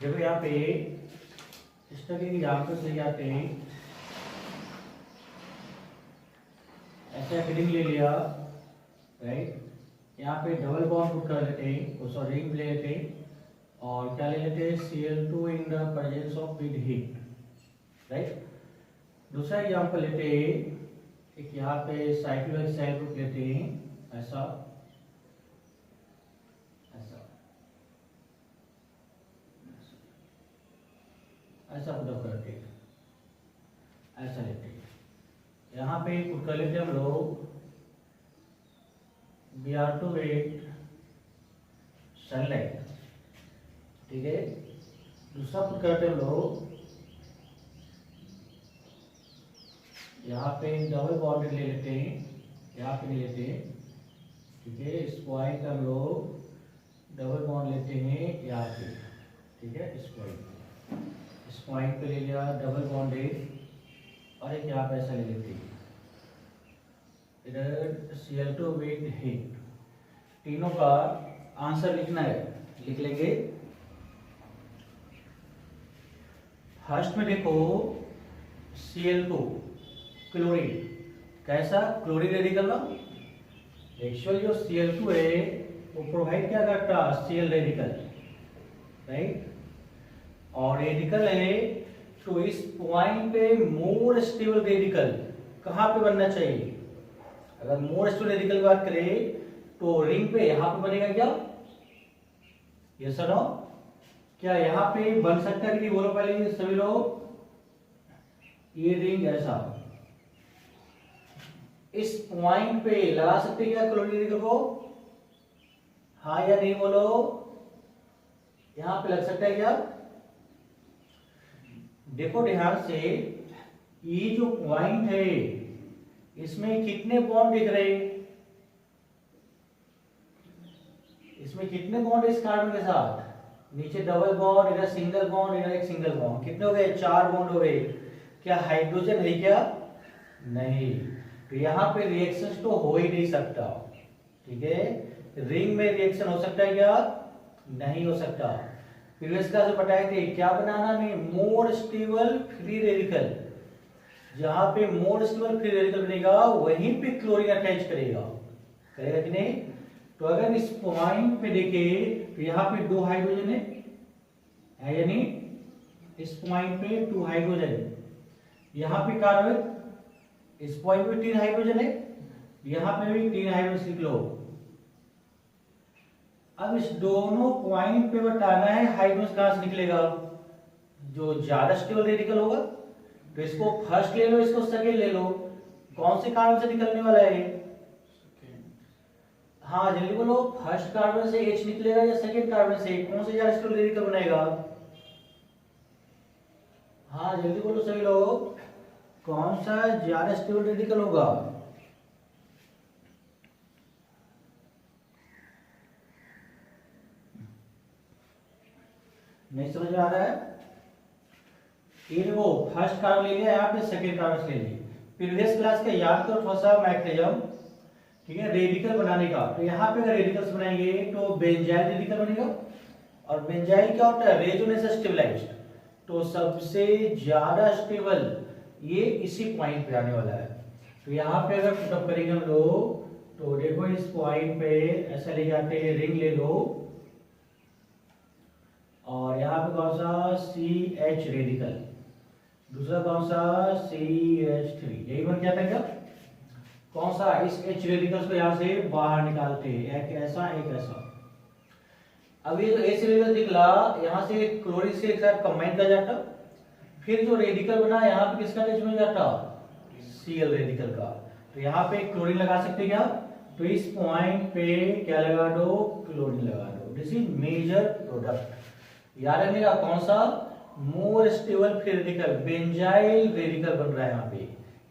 देखो यहाँ पे इस तरह के एग्जाम्पल्स ले जाते हैं, ऐसा हेडिंग ले लिया, राइट। यहाँ पे डबल बॉन्ड पुट कर लेते हैं, सॉरी रिंग ले लेते हैं, और क्या ले लेते हैं, Cl2 in the presence of with heat, right. दूसरा एग्जाम्पल लेते हैं, एक यहाँ पे साइक्लोहेक्सेन सेल ग्रुप लेते हैं, ऐसा ऐसा पुटअप करते हैं, ऐसा लेते हैं। यहाँ पे पुट कर लेते हैं हम लोग Br2 सनलाइट, ठीक है। दूसरा पुट करते हैं हम लोग, यहाँ पे डबल बॉन्ड ले लेते हैं, यहाँ पे ले लेते हैं, ठीक है। इस पॉइंट हम लोग डबल बॉन्ड लेते हैं यहाँ पे, ठीक है। इस पॉइंट पे ले लिया डबल बॉन्ड और एक यहाँ पे ऐसा ले लेते हैं, इधर Cl2 विद हीट। तीनों का आंसर लिखना है, लिख लेंगे। फर्स्ट में देखो Cl2 क्लोरीन, कैसा क्लोरीन रेडिकल ना, एक्चुअल जो Cl2 है वो प्रोवाइड क्या करता है, Cl रेडिकल, राइट। और रेडिकल है तो इस पॉइंट पे मोर स्टेबल रेडिकल कहाँ पे बनना चाहिए, अगर मोर स्टेबल रेडिकल की बात करें तो रिंग पे यहाँ पे बनेगा क्या, ये सुनो, क्या यहाँ पे बन सकता है कि नहीं, बोलो पहले सभी लोग। ये रिंग ऐसा इस पॉइंट पे लगा सकते हैं क्या क्लोरीन रेडिकल को, हाँ या नहीं बोलो। यहाँ पे लग सकता है क्या, देखो ध्यान से, ये जो पॉइंट है इसमें कितने बॉन्ड दिख रहे हैं, इसमें कितने बॉन्ड इस कार्बन के साथ, नीचे डबल बॉन्ड, इधर सिंगल बॉन्ड, इधर एक सिंगल बॉन्ड, कितने हो गए, 4 बॉन्ड हो गए। क्या हाइड्रोजन है क्या, नहीं, तो यहाँ पे रिएक्शन तो हो ही नहीं सकता, ठीक है। रिंग में रिएक्शन हो सकता है क्या, नहीं हो सकता। प्रीवियस क्लास में बताए थे क्या बनाना में, मोर स्टेबल फ्री रेडिकल, जहां पे मोर स्टेबल फ्री रेडिकल बनेगा वहीं पे क्लोरीन अटैच करेगा, करेगा कि नहीं। तो अगर इस पॉइंट पे देखें तो यहाँ पे 2 हाइड्रोजन है या नहीं, इस पॉइंट पे 2 हाइड्रोजन, यहाँ पे कार्बन, इस पॉइंट पे 3 हाइड्रोजन है, यहाँ पे भी 3 हाइड्रोजन लिख लो। अब इस दोनों पॉइंट पे बताना है हाइड्रोजन कहां से निकलेगा, जो ज्यादा स्टेबल रेडिकल होगा तो इसको फर्स्ट ले लो, इसको सेकेंड ले लो, कौन से कार्बन से निकलने वाला है, हाँ जल्दी बोलो, फर्स्ट कार्बन से H निकलेगा या सेकेंड कार्बन से, कौन से ज्यादा स्टेबल रेडिकल बनेगा, हाँ जल्दी बोलो सभी लोग, कौन सा ज्यादा स्टेबल रेडिकल होगा। नहीं समझ में आ रहा है, ये देखो फर्स्ट कार्बन ले लिया, यहाँ पे सेकेंड कार्बन ले लिया। प्रीवियस क्लास का याद करो थोड़ा सा मैकेनिज्म, ठीक है, रेडिकल बनाने का। तो यहाँ पे अगर रेडिकल्स बनाएंगे तो बेंजाइल रेडिकल बनेगा, और बेंजाइल क्या होता है, रेजोनेंस स्टेबलाइज्ड, तो सबसे ज्यादा स्टेबल ये इसी पॉइंट पे आने वाला है। तो यहाँ पे अगर पुटअप करेंगे हम लोग तो देखो इस पॉइंट पे ऐसा ले जाते हैं, रिंग ले लो, और यहाँ पे कौन सा CH रेडिकल, दूसरा कौन सा CH3, यही बन जाता है क्या, कौन सा, इस H रेडिकल्स को यहाँ से बाहर निकालते हैं, एक ऐसा एक ऐसा। अब ये जो H रेडिकल निकला यहाँ से क्लोरीन से एक साथ कंबाइन कर जाता, फिर जो रेडिकल बना यहाँ पे किसका अटैच हो जाता, Cl रेडिकल का। तो यहाँ पे क्लोरीन लगा सकते हैं क्या, तो इस पॉइंट पे क्या लगा दो, क्लोरीन लगा दो। दिस इज मेजर प्रोडक्ट, याद रखिएगा कौन सा, more stable free radical, benzyl radical बन रहा है यहाँ पे,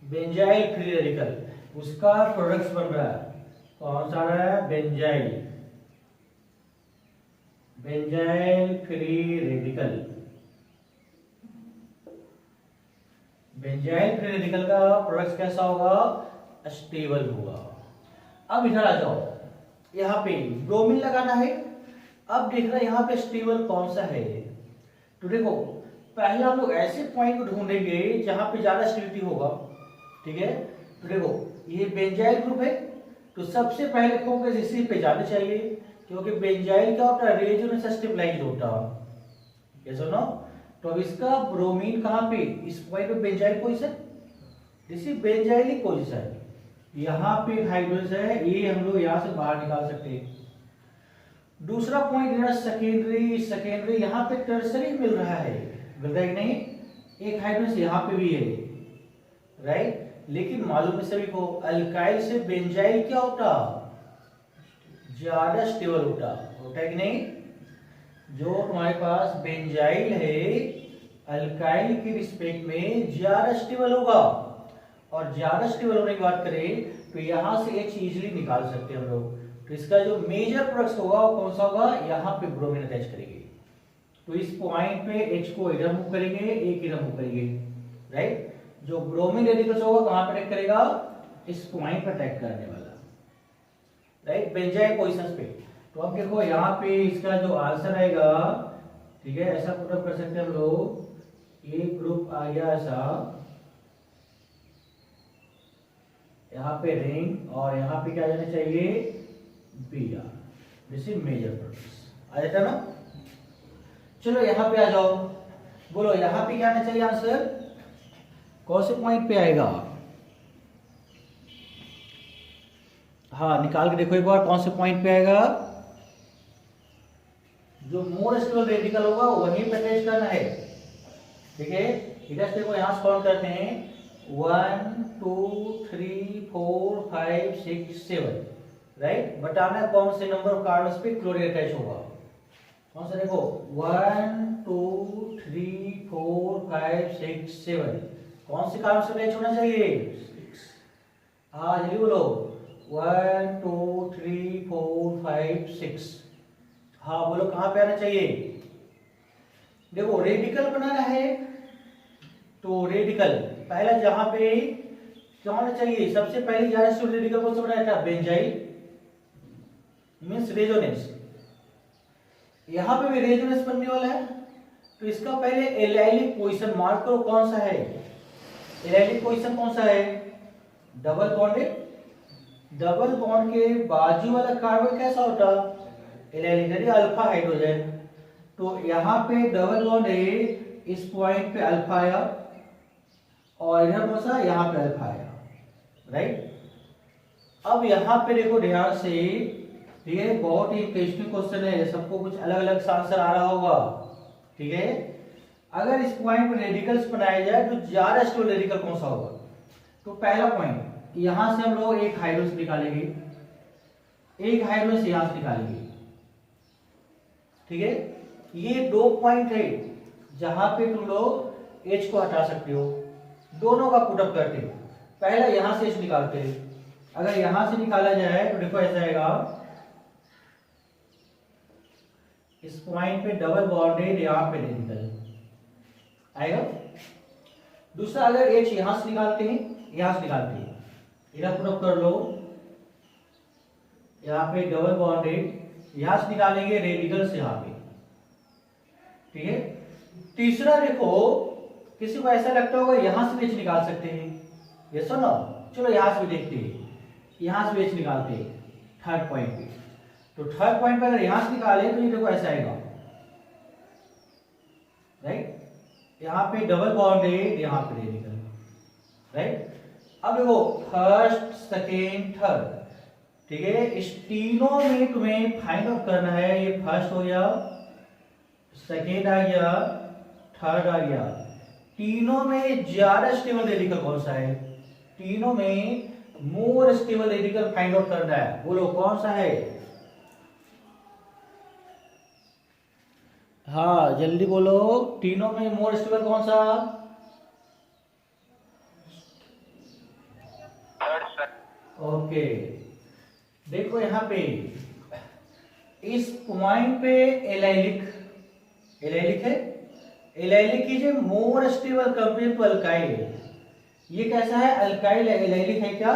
बेंजाइल फ्री रेडिकल, उसका प्रोडक्ट्स बन रहा है, कौन सा रहा है, benzyl, benzyl free radical. Benzyl free radical का प्रोडक्ट कैसा होगा, स्टेबल होगा। अब इधर आ जाओ, यहाँ पे ब्रोमीन लगाना है। अब देख रहा है यहाँ पे स्टेबल कौन सा है, तो देखो पहले हम लोग ऐसे पॉइंट को ढूंढेंगे जहां पे ज्यादा स्टेबिलिटी होगा, ठीक है। तो देखो ये बेंजाइल ग्रुप है, तो सबसे पहले फोकस इसी पे जाना चाहिए, क्योंकि बेंजाइल क्या होता है, रेजोनेंस स्टेबलाइज्ड होता है, यस और नो। तो अब इसका ब्रोमीन कहां पे, इस पॉइंट पे benzyl position, this is benzylic position. यहां पे हाइड्रोजन है, ये हम लोग यहां से बाहर निकाल सकते हैं। दूसरा पॉइंट है सेकेंडरी, सेकेंडरी यहां पे टर्सरी मिल रहा है, मिल रहा है कि नहीं, एक हाइड्रोजन यहां पे भी है, राइट। लेकिन मालूम है सभी को अल्काइल से बेंजाइल क्या होता, ज्यादा स्टेबल होता है कि नहीं। जो तुम्हारे पास बेंजाइल है अल्काइल के रिस्पेक्ट में ज्यादा स्टेबल होगा, और ज्यादा स्टेबल होने की बात करें तो यहां से H इजीली निकाल सकते हैं हम लोग। तो इसका जो मेजर प्रोडक्ट होगा वो कौन सा होगा, यहाँ पे ब्रोमीन अटैच करेंगे, तो इस पॉइंट पे H को इधर मूव करेंगे, एक इधर मूव करेंगे, राइट। जो ब्रोमीन रेडिकल्स होगा कहां पे अटैक करेगा, इस पॉइंट पे अटैक करने वाला, राइट, बेंजाइल पोजीशंस पे। तो अब देखो यहाँ पे इसका जो आंसर आएगा, ठीक है, ऐसा पुट अप कर सकते हैं हम लोग, ए ग्रुप आ गया ऐसा, यहाँ पे रिंग, और यहाँ पे क्या आ जाना चाहिए, B R, this is major products, आ जाता ना। चलो यहाँ पे आ जाओ, बोलो यहाँ पे क्या आना चाहिए आंसर, कौन से पॉइंट पे आएगा, हाँ निकाल के देखो एक बार कौन से पॉइंट पे आएगा, जो मोर स्टेबल रेडिकल होगा वहीं पे अटैच करना है, ठीक है। इधर से यहां से काउंट करते हैं 1 2 3 4 5 6 7, राइट। बताना कौन से नंबर ऑफ कार्बन पे क्लोरीन अटैच होगा, कौन सा, देखो 1 2 3 4 5 6 7, कौन से कार्बन से अटैच होना चाहिए, 6, हाँ जल्दी बोलो, 1 2 3 4 5 6, हाँ बोलो कहां पे आना चाहिए। देखो रेडिकल बनाना है तो रेडिकल पहला जहां पे क्या होना चाहिए, सबसे पहले ज्यादा स्टेबल रेडिकल कौन सा बनाया था, बेंजाइल, मींस रेजोनेंस, यहां पे भी रेजोनेंस बनने वाला है, तो इसका पहले एलाइलिक पोजीशन मार्क करो, कौन सा है, एलाइलिक पोजीशन कौन सा है, डबल बॉन्डेड, डबल बॉन्ड के बाजू वाला कार्बन कैसा होता, एलाइलिक अल्फा हाइड्रोजन, तो यहाँ पे डबल बॉन्ड है, इस पॉइंट पे अल्फा आया, और इधर कौन सा, यहाँ पे अल्फा आया, राइट। अब यहाँ पे देखो ध्यान से, ठीक है, बहुत ही इंटरेस्टिंग क्वेश्चन है, सबको कुछ अलग अलग आंसर आ रहा होगा, ठीक है। अगर इस पॉइंट पे रेडिकल्स बनाया जाए तो ज्यादा स्टेबल रेडिकल कौन सा होगा, तो पहला पॉइंट यहां से हम लोग एक हाइड्रोजन निकालेंगे, एक हाइड्रोजन यहां से निकालेंगे, ठीक है। ये दो पॉइंट है जहां पे तुम लोग H को हटा सकते हो, दोनों का पुटअप करके पहला यहां से H निकालते हैं, अगर यहां से निकाला जाए तो देखो ऐसा आएगा, इस पॉइंट पे डबल बॉन्डेड, यहां पे रेडिकल आएगा। दूसरा अगर H यहां से निकालते हैं, यहां से निकालते हैं, इधर पुटअप कर लो, यहां पे डबल बॉन्डेड, यहां से निकालेंगे रेडिकल से यहां पे, ठीक है। तीसरा देखो किसी को ऐसा लगता होगा यहां से भी H निकाल सकते हैं, ये सुनो, चलो यहां से भी देखते हैं, यहां से भी H निकालते हैं थर्ड पॉइंट पे, तो थर्ड पॉइंट पे अगर यहां से निकाले तो ये देखो ऐसा आएगा, राइट, यहां पे डबल बॉन्डेड, यहां पे रेडिकल, राइट। अब देखो फर्स्ट सेकेंड थर्ड, ठीक है, इस तीनों में तुम्हें फाइंड आउट करना है, ये फर्स्ट हो गया, सेकेंड आ गया, थर्ड आ गया, तीनों में ज्यादा स्टेबल रेडिकल कौन सा है, तीनों में more stable radical find out करना है, बोलो कौन सा है, हाँ जल्दी बोलो, तीनों में मोर स्टेबल कौन सा, ओके। देखो यहां पे इस पॉइंट पे एलाइलिक, एलाइलिक है, allylic is a more stable compare to alkyl, ये कैसा है, अल्काइल है, एलाइलिक है क्या,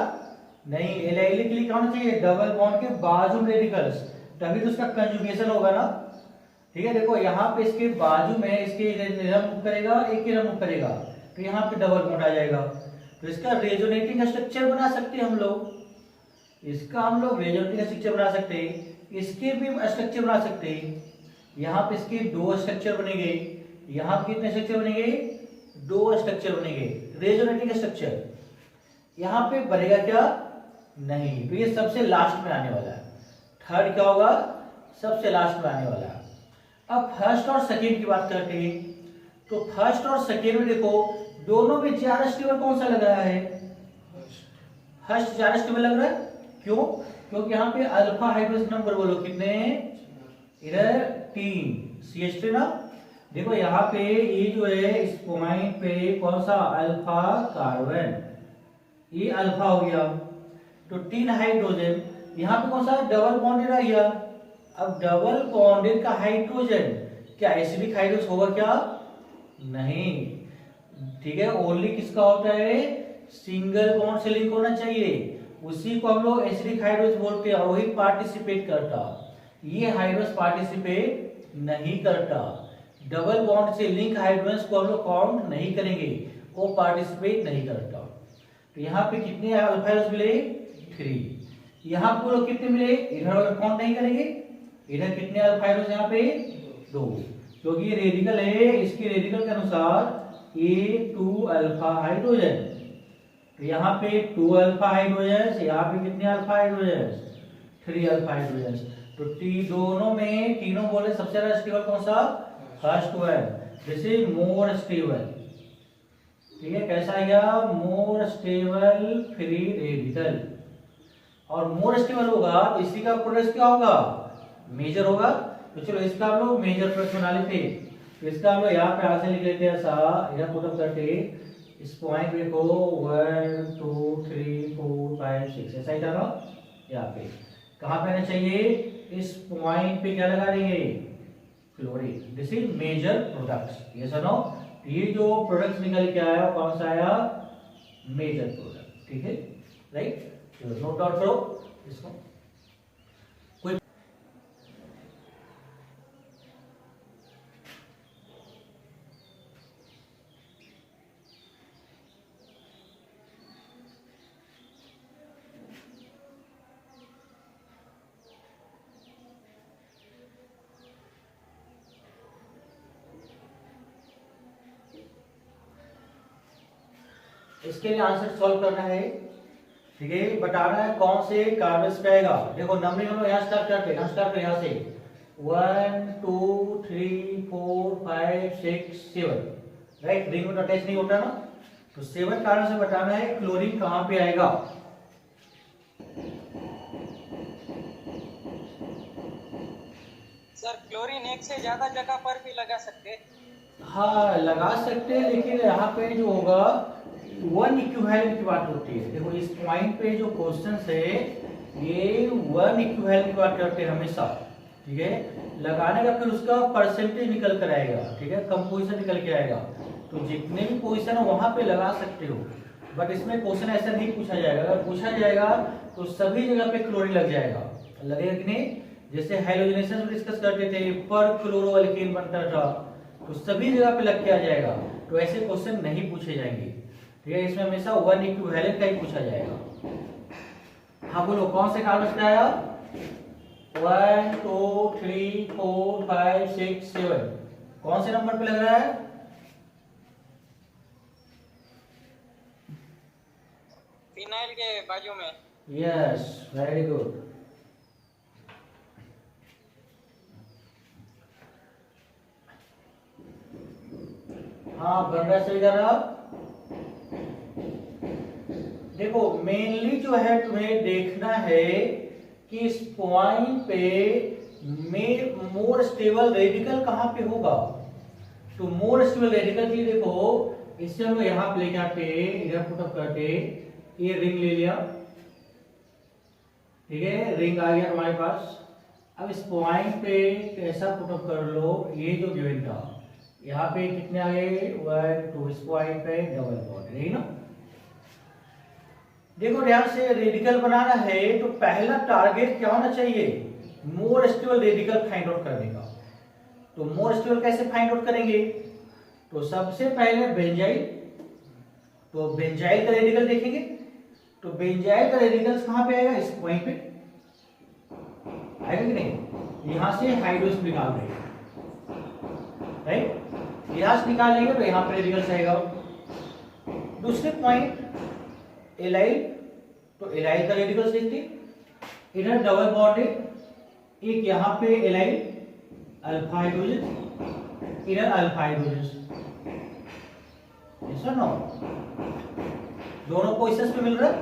नहीं, एलाइलिक के लिए क्या होना चाहिए, डबल बॉन्ड के बाजू रेडिकल्स, तभी तो उसका कंजुगेशन होगा ना, ठीक है, देखो यहाँ पे इसके बाजू में इसके इधर मूव करेगा, एक इधर मूव करेगा, तो यहाँ पे डबल बॉन्ड आ जाएगा। तो इसका रेजोनेटिंग स्ट्रक्चर बना सकते हैं हम लोग, इसका हम लोग रेजोनेटिंग स्ट्रक्चर बना सकते हैं, इसके भी स्ट्रक्चर बना सकते हैं। यहाँ पे इसके दो स्ट्रक्चर बनेंगे, यहाँ पे कितने स्ट्रक्चर बनेंगे, दो स्ट्रक्चर बनेंगे रेजोनेटिंग स्ट्रक्चर। यहाँ पे बनेगा क्या, नहीं, तो ये सबसे लास्ट में आने वाला है। थर्ड क्या होगा, सबसे लास्ट में आने वाला है। अब फर्स्ट और सेकेंड की बात करते हैं, तो फर्स्ट और सेकेंड में देखो दोनों में ज्यादा स्टेबल कौन सा लग रहा है, फर्स्ट ज्यादा स्टेबल लग रहा है। क्यों, क्योंकि यहाँ पे अल्फा हाइड्रोजन नंबर बोलो कितने, इधर 3 CH3 ना। देखो यहाँ पे ये जो है इस पॉइंट पे कौन सा, अल्फा कार्बन, ये अल्फा हो गया, तो 3 हाइड्रोजन। यहाँ पे कौन सा, डबल बॉन्डेड आ गया। अब डबल बॉन्डेड का हाइड्रोजन क्या एसिडिक हाइड्रोजन होगा क्या, नहीं, ठीक है, ओनली किसका होता है, सिंगल बॉन्ड से लिंक होना चाहिए, उसी को हम लोग एसिडिक हाइड्रोजन बोलते हैं, और वही पार्टिसिपेट करता। ये हाइड्रोजन पार्टिसिपेट नहीं करता, डबल बॉन्ड से लिंक हाइड्रोजन को हम लोग काउंट नहीं करेंगे, वो पार्टिसिपेट नहीं करता। तो यहाँ पे कितने अल्फा हाइड्रोजन मिले, 3। यहाँ पे लोग कितने मिले, इधर वाला काउंट नहीं करेंगे, इधर कितने अल्फा हाइड्रोजन, यहाँ पे 2, क्योंकि ये रेडिकल है, इसके रेडिकल के अनुसार A2 अल्फा हाइड्रोजन, तो यहाँ पे 2 अल्फा हाइड्रोजन, यहाँ पे कितने अल्फा हाइड्रोजन, 3 अल्फा हाइड्रोजन। तो टी दोनों में, तीनों बोले सबसे ज्यादा स्टेबल कौन सा, first one, this is more stable. ठीक है, कैसा आएगा, मोर स्टेबल फ्री रेडिकल। और मोर स्टेबल होगा तो इसी का प्रोडक्ट क्या होगा, मेजर होगा। तो चलो इसका हम लोग मेजर प्रोडक्ट बना लेते, तो इसका हम लोग यहाँ पे आगे लिख लेते हैं, ऐसा इधर पुट अप करते, इस पॉइंट पे को 1 2 3 4 5 6 ऐसा ही था ना। यहाँ पे कहाँ पे आना चाहिए, इस पॉइंट पे क्या लगा देंगे, chlorine. This is major products, ये सुनो, ये जो प्रोडक्ट्स निकल के आया वो कौन सा आया, मेजर प्रोडक्ट। ठीक है, राइट, चलो नोट डाउन करो इसको। कोई इसके लिए आंसर सॉल्व करना है, ठीक है, बताना है कौन से कार्बन पे आएगा। देखो नंबरिंग हम लोग यहाँ स्टार्ट करते हैं, यहाँ से 1 2 3 4 5 6 7, राइट, रिंग में अटैच नहीं होता ना, तो 7 कार्बन से बताना है क्लोरीन कहाँ पे आएगा। सर क्लोरीन एक से ज्यादा जगह पर भी लगा सकते हैं, हाँ लगा सकते हैं, लेकिन यहाँ पे जो होगा वन इक्विवेलेंट की बात होती है। देखो इस पॉइंट पे जो क्वेश्चन है ये वन इक्विवेलेंट की बात करते हैं हमेशा, ठीक है, लगाने का फिर उसका परसेंटेज निकल कर आएगा, ठीक है, कंपोजिशन निकल के आएगा, तो जितने भी पोजीशन है वहां पे लगा सकते हो, बट इसमें क्वेश्चन ऐसा नहीं पूछा जाएगा। अगर पूछा जाएगा तो सभी जगह पे क्लोरीन लग जाएगा, लगेगा कि नहीं, जैसे हाइड्रोजनेशन में डिस्कस करते थे, पर क्लोरोअल्केन बनता था, तो सभी जगह पे लग के आ जाएगा, तो ऐसे क्वेश्चन नहीं पूछे जाएंगे, ठीक है, इसमें हमेशा वन इक्विवेलेंट का ही पूछा जाएगा। हाँ बोलो कौन से कार्बन पे आया, 1 2 3 4 5 6 7, कौन से नंबर पे लग रहा है, फिनाइल के बाजू में। Yes, very good. हाँ बन रहा है, सही कर रहा। देखो मेनली जो है तुम्हें देखना है कि इस पॉइंट पे में मोर स्टेबल रेडिकल कहां पे होगा, तो मोर स्टेबल रेडिकल के लिए देखो इससे हम लोग यहां पे लेके आते, इधर पुट अप करते, ये रिंग ले लिया, ठीक है, रिंग आ गया हमारे पास। अब इस पॉइंट पे कैसा पुट अप कर लो, ये जो गिवन था यहाँ पे कितने आ गए, 1 2, इस पॉइंट पे डबल बॉन्ड है ना। देखो ध्यान से, रेडिकल बनाना है तो पहला टारगेट क्या होना चाहिए, more stable radical find out करने का। तो मोर स्टेबल कैसे फाइंड आउट करेंगे? तो सबसे पहले बेंजाइल, तो बेंजाइल का रेडिकल देखेंगे। तो बेंजाइल का रेडिकल्स कहां पे आएगा? इस पॉइंट पे आएगा कि नहीं? यहां से हाइड्रोजन निकाल देंगे, राइट? यहां से निकाल लेंगे तो यहां पे रेडिकल्स आएगा। दूसरे पॉइंट एलाइल, तो एलाइल का रेडिकल्स देखते हैं। इधर डबल बॉन्ड है, एक यहां पे एलाइल अल्फा हाइड्रोजन, इधर अल्फा हाइड्रोजन, ऐसा ना दोनों पोजीशंस पे मिल रहा है।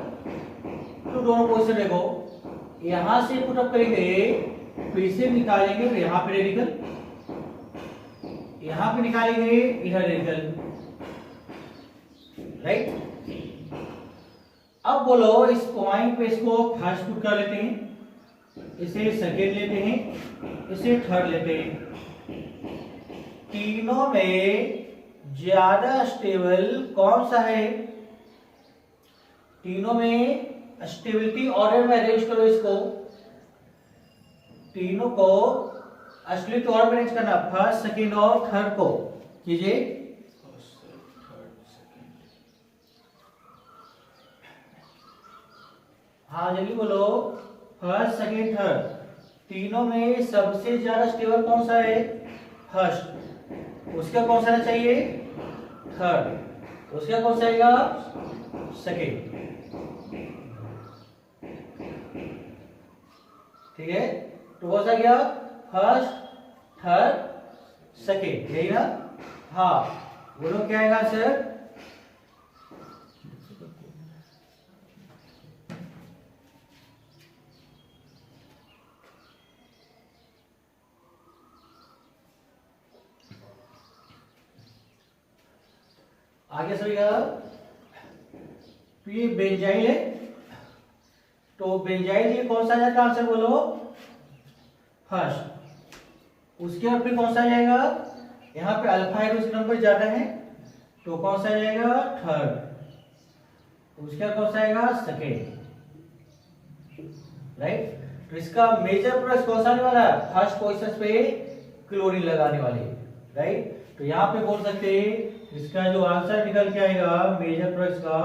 तो दोनों पोजीशन देखो, यहां से पुट अप करेंगे, फिर से निकालेंगे तो यहां पे रेडिकल, यहां पे निकालेंगे इधर रेडिकल, राइट? अब बोलो इस पॉइंट पे इसको फर्स्ट पुट कर लेते हैं, इसे सेकेंड लेते हैं, इसे थर्ड लेते हैं। तीनों में ज्यादा स्टेबल कौन सा है? तीनों में स्टेबिलिटी ऑर्डर में अरेंज करो इसको, तीनों को स्टेबिलिटी ऑर्डर में अरेंज करना, फर्स्ट सेकेंड और थर्ड को कीजिए। हाँ जल्दी बोलो, फर्स्ट सेकेंड थर्ड, तीनों में सबसे ज्यादा स्टेबल कौन सा है? फर्स्ट। उसका कौन सा चाहिए? थर्ड। उसका कौन सा आएगा? सेकेंड। ठीक है, तो कौन सा गया? फर्स्ट थर्ड सेकेंड, यही ना? हाँ बोलो क्या आएगा सर? आगे सभी का, तो ये बेंजाइल है, तो बेंजाइल ये कौन सा जाएगा? आंसर बोलो फर्स्ट। उसके बाद फिर कौन सा जाएगा? यहाँ पे अल्फा हाइड्रोजन नंबर ज्यादा है, तो कौन सा जाएगा? थर्ड। उसके बाद कौन सा आएगा? Second, right? तो इसका मेजर प्रोडक्ट कौन सा आने वाला है? फर्स्ट पोजीशन पे क्लोरीन लगाने वाले, राइट? तो यहाँ पे बोल सकते हैं इसका जो आंसर निकल के आएगा मेजर प्रोडक्ट का,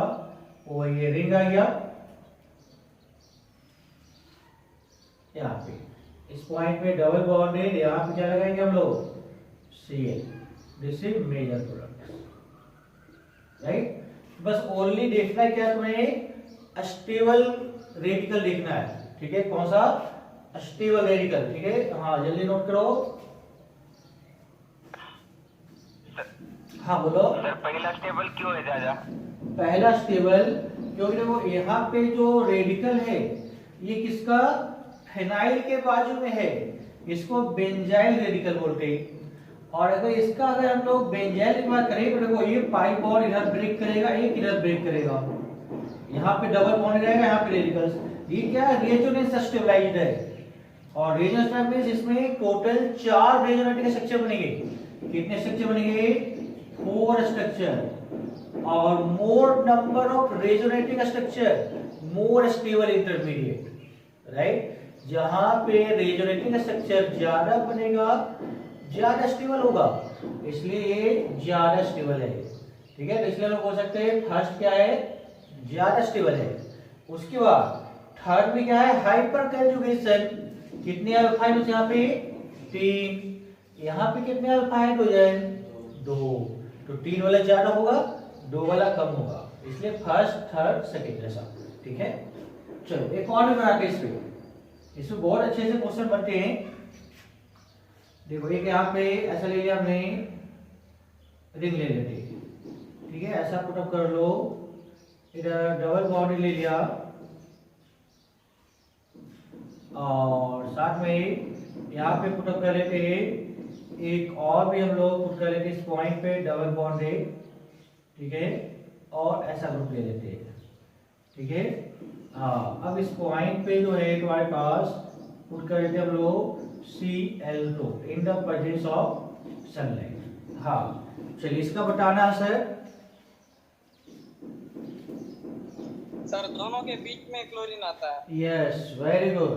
वो ये रिंग आ गया यहाँ पे। इस पॉइंट पे डबल बॉन्ड है, यहाँ पे क्या लगाएंगे हम लोग? Cl। This is major product, right? बस ओनली देखना है क्या तुम्हें? स्टेबल रेडिकल देखना है, ठीक है? कौन सा? स्टेबल रेडिकल, ठीक है? हाँ जल्दी नोट करो। हाँ बोलो सर, पहला स्टेबल क्यों है ज्यादा? पहला स्टेबल क्योंकि देखो यहाँ पे जो रेडिकल है ये किसका? फिनाइल के बाजू में है, इसको बेंजाइल रेडिकल बोलते हैं। और अगर इसका अगर हम लोग बेंजाइल की बात करें तो देखो ये पाई बॉन्ड इधर ब्रेक करेगा, एक इधर ब्रेक करेगा, यहाँ पे डबल बॉन्ड रहेगा, यहाँ पे रेडिकल्स। ये क्या है? रेजोनेंस स्टेबलाइज्ड है। और रेजोनेंस स्टेबलाइज्ड इसमें टोटल 4 रेजोनेटिक स्ट्रक्चर बनेंगे। कितने स्ट्रक्चर बनेंगे? 4 स्ट्रक्चर। और more number of resonatic structure more stable intermediate, right? जहां पे रेजोनेटिक स्ट्रक्चर ज्यादा बनेगा ज्यादा स्टेबल होगा, इसलिए ये ज्यादा स्टेबल है, ठीक है? तो इसलिए हम बोल सकते हैं फर्स्ट क्या है? ज्यादा स्टेबल है। उसके बाद थर्ड में क्या है? Hyper conjugation. कितने अल्फा हाइड्रोजन यहाँ पे? 3। यहाँ पे कितने अल्फा हाइड्रोजन? 2। तो 3 वाला ज्यादा होगा, 2 वाला कम होगा, इसलिए फर्स्ट थर्ड सेकेंड जैसा, ठीक है? चलो एक और भी बनाते हैं इसमें बहुत अच्छे से क्वेश्चन बनते हैं। देखो एक यहाँ पे ऐसा ले लिया हमने, रिंग ले लेते, ठीक है? ऐसा पुटअप कर लो, इधर डबल बॉन्ड ले लिया, और साथ में यहाँ पे पुटअप कर लेते हैं। एक और भी हम लोग पुट कर लेते हैं इस पॉइंट पे, डबल बॉन्ड है, ठीक है? और ऐसा ग्रुप ले लेते हैं, ठीक है? हाँ अब इस पॉइंट पे जो है तुम्हारे पास पुट कर लेते हैं हम लोग Cl2 in the presence of sunlight. हाँ चलिए इसका बताना सर। सर दोनों के बीच में क्लोरीन आता है। यस वेरी गुड,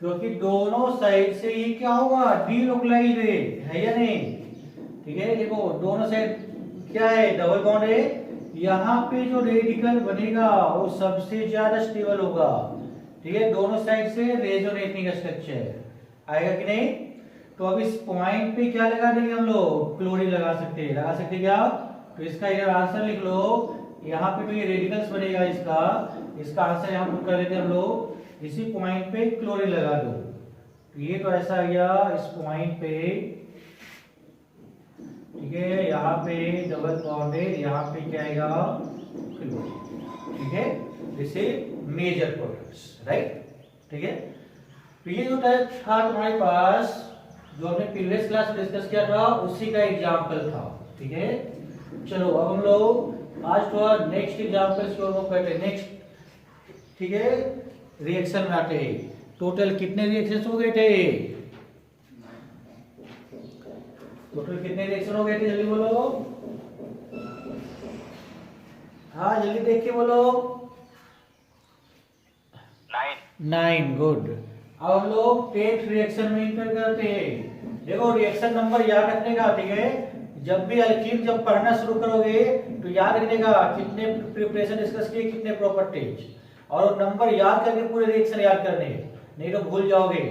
क्योंकि दोनों साइड से ये क्या होगा, डीलोकलाइज्ड है या नहीं। ठीक है, देखो दोनों साइड क्या है, डबल बॉन्ड है। यहाँ पे जो रेडिकल बनेगा वो सबसे ज्यादा स्टेबल होगा। ठीक है, दोनों साइड से रेजोनेटिंग स्ट्रक्चर आएगा कि नहीं। तो अब इस पॉइंट पे क्या लगा देंगे हम लोग, क्लोरीन लगा सकते हैं। लगा सकते क्या, तो इसका इधर आंसर लिख लो। यहाँ पे तो ये रेडिकल्स बनेगा इसका आंसर यहाँ पुट कर लेते हैं हम लोग। इसी पॉइंट पे क्लोरीन लगा दो। तो ये तो ऐसा आ गया इस पॉइंट पे। ठीक है, यहाँ पे डबल बॉन्ड है, यहाँ पे क्या आएगा, क्लोरीन। ठीक है, this is major products, right. ठीक है, तो ये जो था तुम्हारे पास, जो हमने प्रीवियस क्लास में डिस्कस किया था उसी का एग्जाम्पल था। ठीक है, चलो अब हम लोग आज थोड़ा नेक्स्ट एग्जाम्पल की ओर मूव करते हैं। नेक्स्ट, ठीक है, रिएक्शन में आते हैं। टोटल कितने रिएक्शंस हो गए थे, टोटल कितने रिएक्शन हो गए थे, जल्दी बोलो। हाँ जल्दी देख के बोलो। 9, गुड। अब हम लोग 10th रिएक्शन में इंटर करते हैं। देखो रिएक्शन नंबर याद रखने का। ठीक है, जब भी अल्कीन जब पढ़ना शुरू करोगे तो याद रखने का कितने प्रिपरेशन डिस्कस किए, कितने प्रॉपर्टीज, और नंबर याद करके पूरे रिएक्शन याद करने, नहीं तो भूल जाओगे।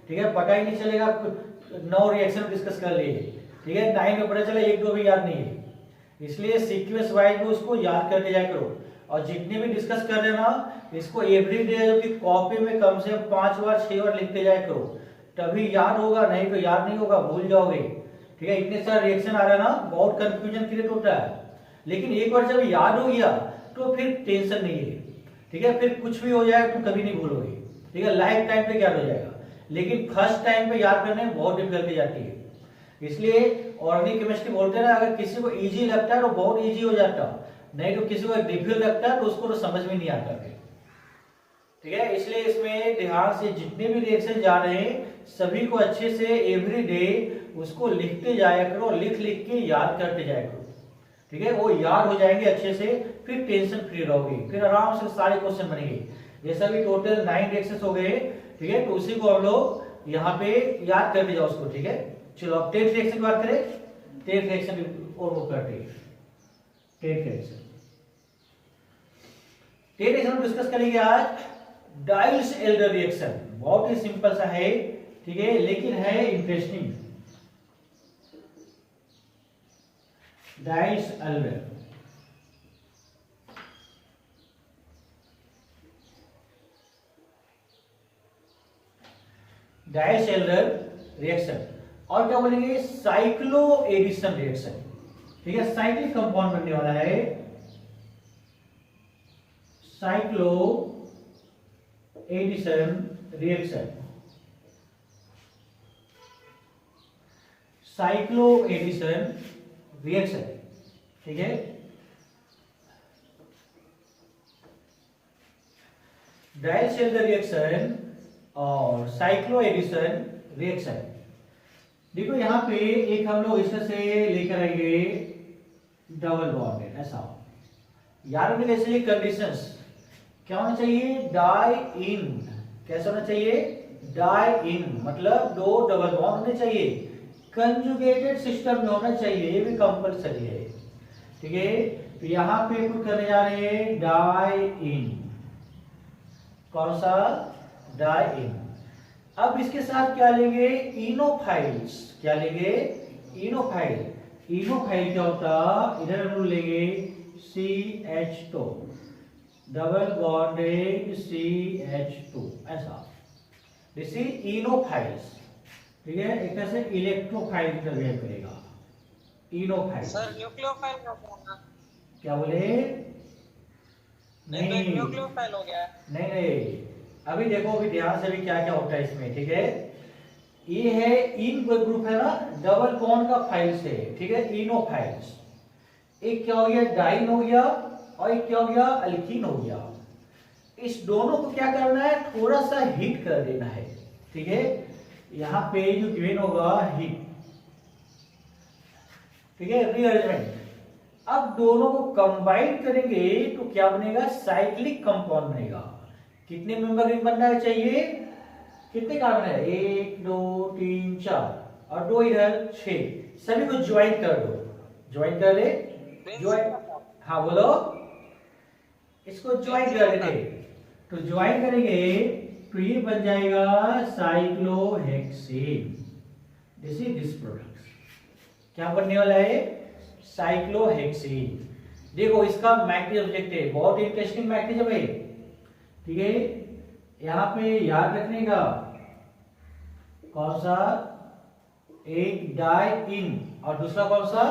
ठीक है, पता ही नहीं चलेगा 9 रिएक्शन डिस्कस कर लिए। ठीक है, 9 में पता चला 1-2 भी याद नहीं है। इसलिए सीक्वेंस वाइज में उसको याद करते जाया करो। और जितने भी डिस्कस कर रहे ना, इसको एवरीडे जो कि कॉपी में कम से कम 5 बार 6 बार लिखते जाया करो, तभी याद होगा, नहीं तो याद नहीं होगा, भूल जाओगे। ठीक है, इतने सारे रिएक्शन आ रहा है ना, बहुत कंफ्यूजन क्रिएट होता है। लेकिन एक बार जब याद हो गया तो फिर टेंशन नहीं है। ठीक है, फिर कुछ भी हो जाए तो कभी नहीं भूलोगे। ठीक है, लाइफ टाइम पे याद हो जाएगा। लेकिन फर्स्ट टाइम पे याद करने में बहुत डिफिकल्टी जाती है। इसलिए ऑर्गेनिक केमिस्ट्री बोलते हैं ना, अगर किसी को इजी लगता है तो बहुत इजी हो जाता, नहीं तो किसी को डिफिकल्ट लगता है तो उसको तो समझ में नहीं आता है। ठीक है, इसलिए इसमें ध्यान से जितने भी रिएक्शन जा रहे हैं सभी को अच्छे से एवरी डे उसको लिखते जाया करो, लिख लिख के याद करते जाया करो। ठीक है, वो याद हो जाएंगे अच्छे से, फिर टेंशन फ्री रहोगे, फिर आराम से सारे क्वेश्चन बनेंगे। जैसा भी टोटल 9 रिएक्शंस हो गए। ठीक है, तो उसी को हम लोग यहाँ पे याद करते जाओ उसको। ठीक है, चलो अब 10th रिएक्शन की बात करें। 10th रिएक्शन और वो करते हैं। 10th रिएक्शन डिस्कस करेंगे आज। डाइल्स एल्डर रिएक्शन बहुत ही सिंपल सा है। ठीक है, लेकिन है इंटरेस्टिंग। डाइल्स एल्डर, डाइल्स एल्डर रिएक्शन, और क्या बोलेंगे, साइक्लो एडिशन रिएक्शन। ठीक है, साइक्लिक कंपाउंड बनने वाला है, cycloaddition reaction. Cycloaddition reaction. ठीक है, डाइल्स एल्डर रिएक्शन और साइक्लो एडिशन रिएक्शन। देखो यहाँ पे एक हम लोग इससे लेकर आएंगे डबल बॉन्ड, ऐसा याद रखने कैसे कंडीशंस क्या होना चाहिए, डाई इन। कैसे होना चाहिए, डाई इन, मतलब 2 डबल बॉन्ड होने चाहिए, कंजुगेटेड सिस्टम में होना चाहिए, ये भी कंपलसरी है। ठीक है, तो यहाँ पे पुट करने जा रहे हैं डाई इन। कौन सा, डाई इन। अब इसके साथ क्या लेंगे, इनोफाइल्स। क्या लेंगे, इनोफाइल। इनोफाइल क्या होता, इधर हम लोग लेंगे CH2, डबल बॉन्डेड CH2, ऐसा। This is enophiles. ठीक है, एक तरह से इलेक्ट्रोफाइल की तरह बिहेव करेगा, इनोफाइल। सर न्यूक्लियोफाइल हो गया, क्या बोले, नहीं न्यूक्लियोफाइल हो गया। नहीं, अभी देखो, अभी ध्यान से भी क्या क्या होता है इसमें। ठीक है, ये है इन ग्रुप है ना, डबल बॉन्ड का फाइल से। ठीक है, इनोफाइल्स। एक क्या हो गया, डाइन हो गया, और एक क्या हो गया, अल्कीन हो गया। इस दोनों को क्या करना है, थोड़ा सा हीट कर देना है। ठीक है, यहाँ पे जो गिवन होगा हीट। ठीक है, रीअरेंजमेंट। अब दोनों को कंबाइन करेंगे तो क्या बनेगा, साइक्लिक कंपाउंड बनेगा। कितने मेंबर रिंग बनना चाहिए, कितने कार्बन है? 1 2 3 4 और 2 इधर 6। सभी को ज्वाइन कर दो। ज्वाइन कर ले। ज्वाइन, हाँ बोलो। इसको ज्वाइन कर देते, तो ज्वाइन करेंगे तो ये बन जाएगा cyclohexane. This is this product क्या बनने वाला है? साइक्लोहेक्सेन। देखो इसका मैग्नीज ऑब्जेक्ट है, बहुत इंटरेस्टिंग मैग्नीज है। ठीक है, यहां पे याद रखने का कौन सा? एक डाई इन और दूसरा कौन सा?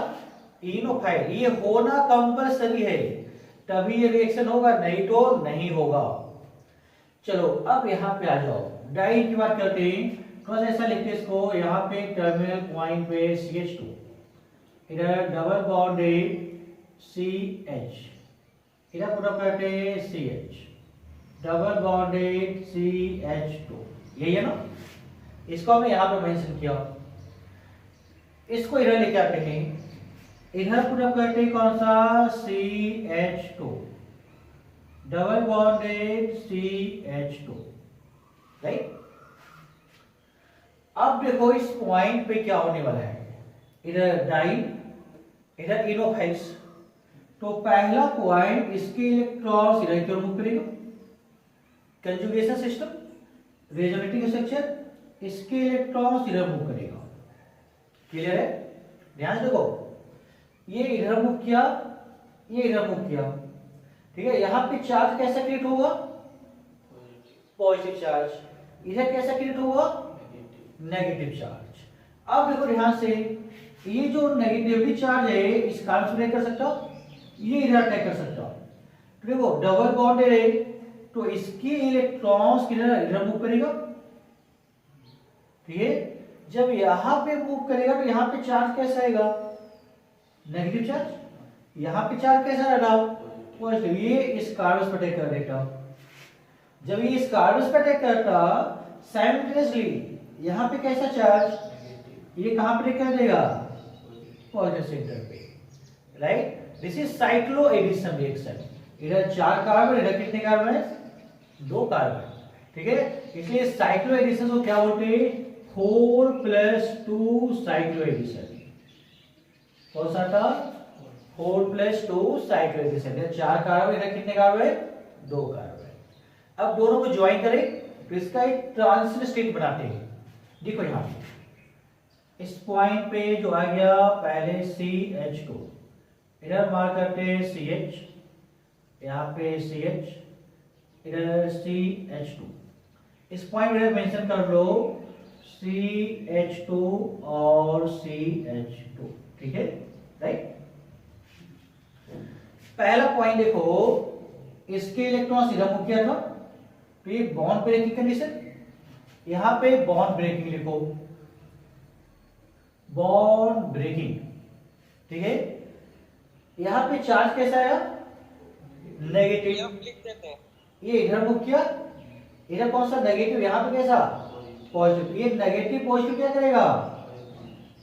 इनोफाइल। ये होना कंपलसरी है, तभी ये रिएक्शन होगा, नहीं तो नहीं होगा। चलो अब यहाँ पे आ जाओ, डाई की बात करते हैं। कौन ऐसा लिखते हैं इसको? यहाँ पे टर्मिनल पॉइंट पे CH2, इधर डबल बॉन्ड है CH, इधर पूरा करते हैं CH, डबल बॉन्ड है CH2, यही है ना? इसको हमने यहाँ पे मेंशन किया। इसको इधर लेके आते हैं, इधर पूरा करते हैं कौन सा? CH2, double bonded CH2, right? अब देखो इस पॉइंट पे क्या होने वाला है। इधर डाइन, इधर इनोफाइल्स, तो पहला पॉइंट इसके इलेक्ट्रॉन्स इधर की ओर मूव करेगा। कंजुगेशन सिस्टम, रेजोनेटिंग स्ट्रक्चर, इसके इलेक्ट्रॉन्स इधर मूव करेगा। क्लियर है? ध्यान से देखो, ये इधर मूव किया, ये इधर मूव किया। ठीक है, यहां पे चार्ज कैसा क्रिएट होगा? Positive charge. इधर कैसा क्रिएट होगा? Negative charge. अब देखो ध्यान से, ये जो नेगेटिवली चार्ज है इसका ट्रांसफर कर सकता, ये इधर अटैक कर सकता। तो देखो डबल बॉन्ड है तो इसके इलेक्ट्रॉन्स किधर? इधर मूव करेगा। ठीक है, जब यहां पे मूव करेगा तो यहां पे चार्ज कैसा आएगा? Negative charge. यहां पे चार्ज कैसा रहेगा? पॉजिटिव। ये इस कार्बन पर अटैक कर देगा। जब ये इस कार्बन पर अटैक करता, साइमल्टेनियसली यहां पे कैसा चार्ज? ये कहां पर अटैक कर देगा? पॉजिटिव सेंटर पे, right? This is cycloaddition reaction. इधर 4 कार्बन, इधर कितने कार्बन है? 2 कार्बन। ठीक है, इसलिए साइक्लो एडिशन को क्या बोलते हैं? 4+2 साइक्लो एडिशन। कौन सा था? 4+2 साइक्लो एडिशन। इधर 4 कार्बन, इधर कितने कार्बन है? 2 कार्बन। अब दोनों को ज्वाइन करें तो इसका एक ट्रांजिशन स्टेट बनाते हैं। देखो यहां पे इस पॉइंट पे जो आ गया, पहले CH2, इधर मार्क करते हैं CH, यहाँ पे CH, इधर CH2। इस पॉइंट इधर मेंशन कर लो CH2 और CH2। ठीक है, राइट? पहला पॉइंट देखो, इसके इलेक्ट्रॉन्स इधर मूव किया था, तो ये बॉन्ड ब्रेकिंग कंडीशन। यहां पे बॉन्ड ब्रेकिंग लिखो, बॉन्ड ब्रेकिंग। ठीक है, यहां पे चार्ज कैसा आया? नेगेटिव। लिख देते हैं। ये इधर मूव किया, इधर कौन सा? नेगेटिव। यहां पे कैसा? पॉजिटिव। ये नेगेटिव पॉजिटिव क्या करेगा?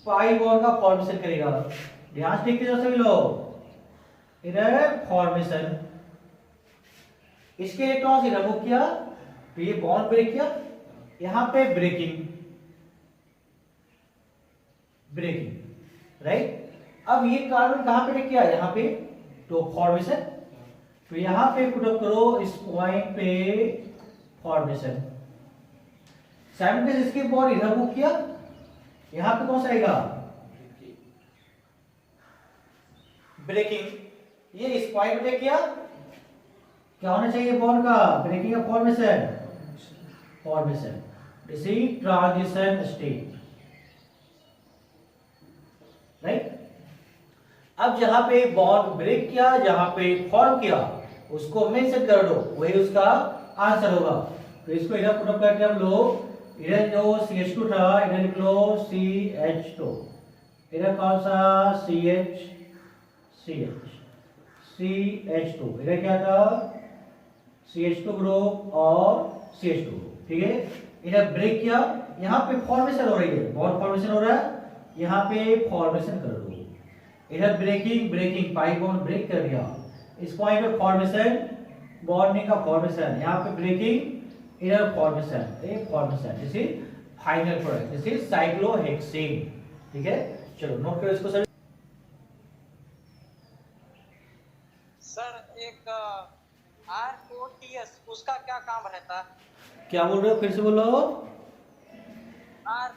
पाई बॉन्ड का फॉर्मेशन करेगा। ध्यान से देखते जाओ सभी लोग, इधर फॉर्मेशन, इसके इलेक्ट्रॉन्स इधर मूव किया तो ये बॉन्ड ब्रेक किया, यहां पे ब्रेकिंग, ब्रेकिंग, राइट? अब ये कार्बन कहां पे ब्रेक किया? यहां पे, तो फॉर्मेशन। तो यहां पे पुट अप करो इस पॉइंट पे फॉर्मेशन। साइमल्टेनियस इसके बॉन्ड इधर मूव किया, यहां पे कौन सा आएगा? ब्रेकिंग। ये इस पॉइंट पे ब्रेक किया, क्या होना चाहिए बॉन्ड का? ब्रेकिंग या formation? Formation. This is transition state, right? अब जहां पे बॉन्ड ब्रेक किया, जहां पे फॉर्म किया, उसको मेंशन कर दो, वही उसका आंसर होगा। तो इसको इधर पुट अप करके हम लोग, इधर जो CH2 था इधर लिख लो CH2, इधर कौन सा? CH, CH2, इधर क्या था? CH2 ग्रुप और CH2 ग्रुप। ठीक है, इधर ब्रेक किया, यहाँ पे फॉर्मेशन हो रही है, बॉन्ड फॉर्मेशन हो रहा है, यहाँ पे फॉर्मेशन कर दो। इधर breaking, breaking, pi bond break कर दिया, इस पॉइंट पे फॉर्मेशन, बॉन्डिंग का फॉर्मेशन, यहाँ पे breaking, inner formation, a formation, this is final product, this is cyclohexane. ठीक है, चलो नोट करो इसको सर। सर एक ROTS उसका क्या काम रहता है? क्या बोल रहे हो, फिर से बोलो। R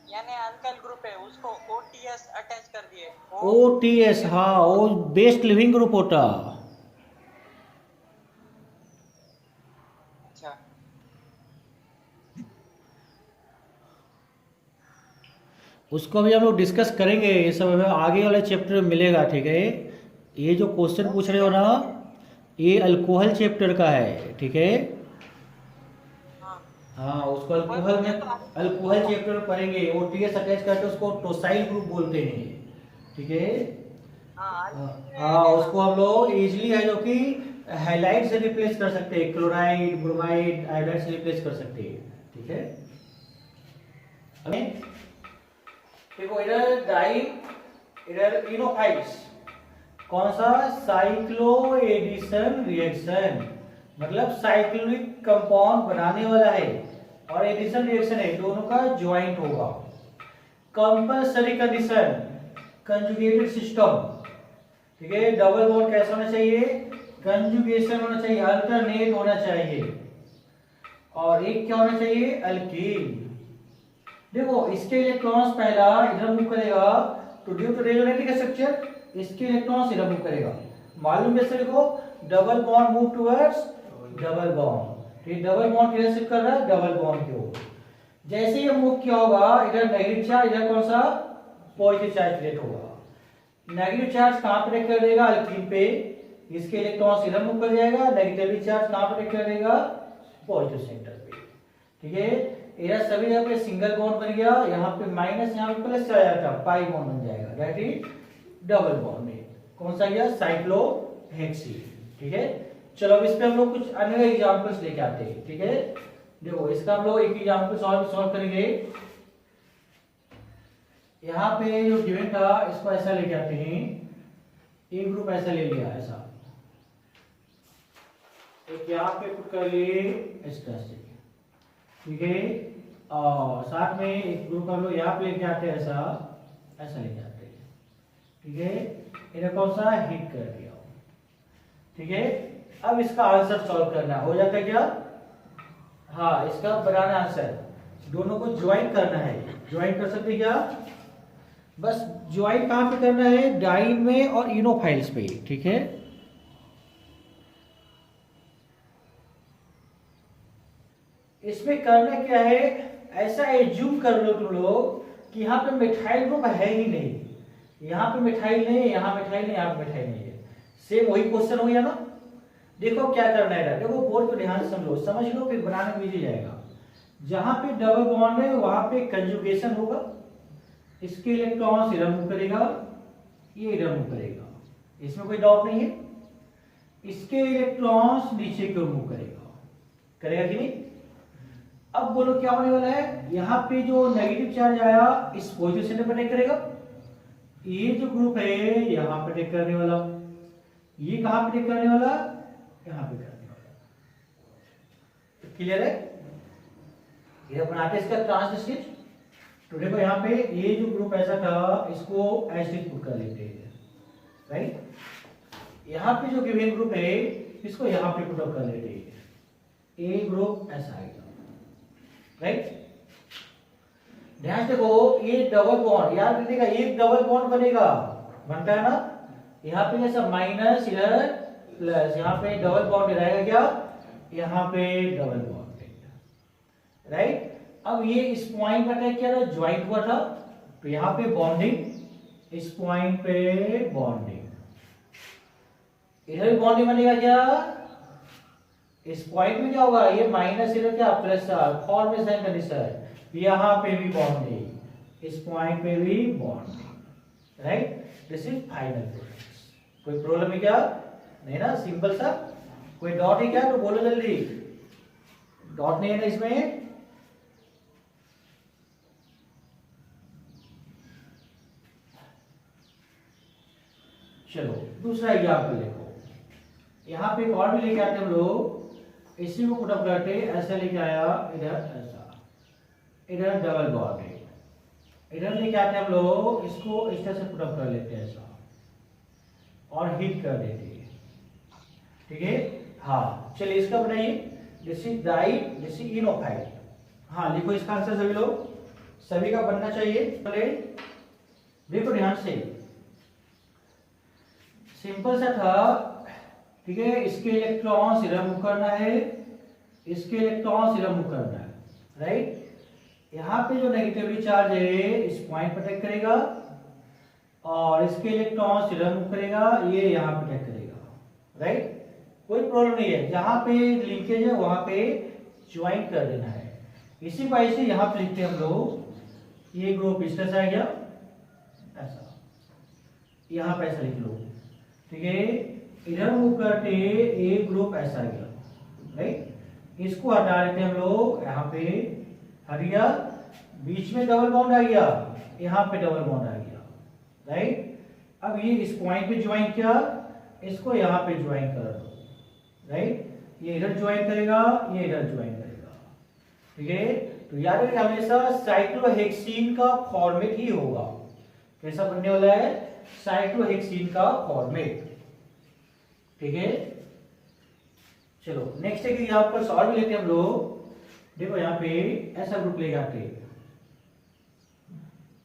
यानी अल्काइल ग्रुप है, उसको OTS अटैच कर दिए। OTS, हाँ, वो बेस्ट लिविंग ग्रुप होता। अच्छा, उसको अभी हम लोग डिस्कस करेंगे, ये सब हमें आगे वाले चैप्टर में मिलेगा। ठीक है, ये जो क्वेश्चन पूछ रहे हो ना, ये अल्कोहल चैप्टर का है। ठीक है, हाँ हाँ, उसको अल्कोहल में, अल्कोहल चैप्टर में पढ़ेंगे। OTS अटैच करके उसको टोसाइल ग्रुप बोलते हैं। ठीक है, हाँ, उसको हम लोग इजिली है जो कि हैलाइड से रिप्लेस कर सकते हैं, क्लोराइड, ब्रोमाइड, आयोडाइड से रिप्लेस कर सकते हैं। ठीक है, हमें देखो इधर डाई, इधर इनोफाइल्स, कौन सा, साइक्लो एडिशन रिएक्शन, मतलब साइक्लिक कंपाउंड बनाने वाला है और एडिशन रिएक्शन है, दोनों का ज्वाइंट होगा। Compulsory condition, conjugated system. ठीक है, डबल बॉन्ड कैसा होना चाहिए, कंजुगेशन होना चाहिए, अल्टरनेट होना चाहिए, और एक क्या होना चाहिए, अल्कीन। देखो इसके इलेक्ट्रॉन्स पहला इधर मूव करेगा, तो ड्यू टू रेजोनेटिव स्ट्रक्चर इसके इलेक्ट्रॉन्स इधर मूव करेगा। मालूम कैसे, देखो double bond move towards double bond, ये डबल बॉन्ड किधर शिफ्ट कर रहा है, डबल बॉन्ड की ओर। जैसे ये मूव किया होगा, इधर नेगेटिव चार्ज, इधर कौन सा, पॉजिटिव चार्ज क्रिएट होगा। नेगेटिव चार्ज कहां पे कर देगा, अल्कीन पे, इसके इलेक्ट्रॉन्स इधर मूव कर जाएगा। नेगेटिव चार्ज कहां पे कर देगा, पॉजिटिव सेंटर पे। ठीक है, इधर सभी जगह पे सिंगल बॉन्ड बन गया, यहाँ पे माइनस, यहाँ पे प्लस चला जाता, पाई बॉन्ड बन जाएगा, दैट इज डबल बॉन्ड में कौन सा गया, साइक्लोहेक्सीन। ठीक है, चलो अब इस पे हम लोग कुछ अन्य एग्जांपल्स लेके आते हैं। ठीक है, देखो इसका हम लोग एक एग्जांपल सॉल्व करेंगे। यहाँ पे जो गिवन था, इसको ऐसा लेके आते हैं, एक ग्रुप ऐसा ले लिया, ऐसा एक यहाँ पे पुट कर लिए इस तरह से। ठीक है, और साथ में एक ग्रुप हम लोग यहाँ पे लेके आते हैं, ऐसा लेके आते हैं। ठीक है, इन्हें कौन सा, हिट कर दिया। ठीक है, अब इसका आंसर सॉल्व करना हो जाता है क्या, हाँ, इसका बनाना आंसर, दोनों को ज्वाइन करना है। ज्वाइन कर सकते क्या, बस ज्वाइन कहां पे करना है, डाइन में और इनोफाइल्स पे। ठीक है, इसमें करना क्या है, ऐसा एज्यूम कर लो तुम लोग कि यहाँ पे मिथाइल ग्रुप है ही नहीं, यहाँ पे मिथाइल नहीं है, यहाँ मिथाइल नहीं, यहाँ पे मिथाइल नहीं है। सेम वही क्वेश्चन हो गया ना। देखो क्या करना है, देखो बोर्ड को ध्यान से समझ लो, फिर बनाने में इजी जाएगा। जहां पे डबल बॉन्ड है वहां पे कंजुगेशन होगा, इसके इलेक्ट्रॉन्स इधर मूव करेगा, ये इधर मूव करेगा, इसमें कोई डाउट नहीं है। इसके इलेक्ट्रॉन्स नीचे की ओर मूव करेगा, करेगा कि नहीं। अब बोलो क्या होने वाला है, यहाँ पे जो नेगेटिव चार्ज आया इस पॉजिटिव सेंटर पर अटैक करेगा, ये जो ग्रुप है यहाँ पे अटैक करने वाला, ये कहां पे अटैक करने वाला, यहाँ पे करने वाला। क्लियर है, ये बनाते इसका ट्रांसस्टिच। तो देखो यहाँ पे ये जो ग्रुप ऐसा था, इसको ऐसे पुट कर लेते हैं, राइट। यहाँ पे जो गिवन ग्रुप है इसको यहाँ पे पुट अप कर लेते हैं, ए ग्रुप ऐसा आएगा, राइट। ध्यान से देखो, ये डबल बॉन्ड, याद रखिएगा, एक डबल बॉन्ड बनेगा, बनता है ना। यहाँ पे जैसा माइनस, इधर प्लस, यहाँ पे डबल बॉन्ड रहेगा क्या, यहाँ पे डबल बॉन्ड, राइट। अब ये इस पॉइंट पर अटैक किया था, ज्वाइंट हुआ था, तो यहाँ पे बॉन्डिंग, इस पॉइंट पे बॉन्डिंग, इधर भी बॉन्डिंग बनेगा क्या, इस पॉइंट में क्या होगा, ये माइनस, इधर क्या प्लस, फॉर्मेशन कंडीशन, यहाँ पे भी बॉन्डिंग, इस पॉइंट पे भी bonding, right. This is final product. कोई प्रॉब्लम है क्या, नहीं ना, सिंपल सा। कोई डॉट है क्या, तो बोलो जल्दी, डॉट नहीं है ना इसमें। चलो दूसरा एग्जाम्पल देखो, यहाँ पे एक और भी लेके आते हैं हम लोग, इसी को पुट अप करते ऐसा लेके आया इधर, ऐसा इधर डबल बॉन्ड है, इधर लेके आते हम लोग इसको इस तरह से पुट अप कर लेते हैं ऐसा और हिट कर देते हैं, ठीक है। हाँ चलिए इसका बनाइए, this is diene, this is dienophile. हाँ लिखो इसका आंसर सभी लोग, सभी का बनना चाहिए। पहले देखो ध्यान से, सिंपल सा था, ठीक है। इसके इलेक्ट्रॉन्स इधर मूव करना है, इसके इलेक्ट्रॉन्स इधर मूव करना है, राइट। यहाँ पे जो नेगेटिवली चार्ज है इस पॉइंट पर अटैक करेगा और इसके इलेक्ट्रॉन्स इधर मूव करेगा, ये यहाँ पे अटैक करेगा, राइट। कोई प्रॉब्लम नहीं है, जहां पे लिंकेज है वहां पे ज्वाइन कर देना है। इसी वजह से यहां पे लिखते हैं हम लोग, ये ग्रुप इस तरह से आ गया ऐसा, यहां पे ऐसा लिख लो, ठीक है। इधर मूव करते एक ग्रुप ऐसा आ गया, राइट। इसको हटा देते हम लोग, यहाँ पे हट गया, बीच में डबल बॉन्ड आ गया, यहाँ पे डबल बॉन्ड आ गया, राइट। अब ये इस पॉइंट पे ज्वाइन किया, इसको यहाँ पे ज्वाइन कर दो, राइट। ये इधर ज्वाइन करेगा, ये इधर ज्वाइन करेगा, ठीक है। तो याद रखिए हमेशा साइक्लोहेक्सीन का फॉर्मेट ही होगा। कैसा बनने वाला है? साइक्लोहेक्सीन का फॉर्मेट, ठीक है। चलो नेक्स्ट एक एग्जांपल सॉल्व लेते हैं हम लोग। देखो यहाँ पे ऐसा ग्रुप ले जाते,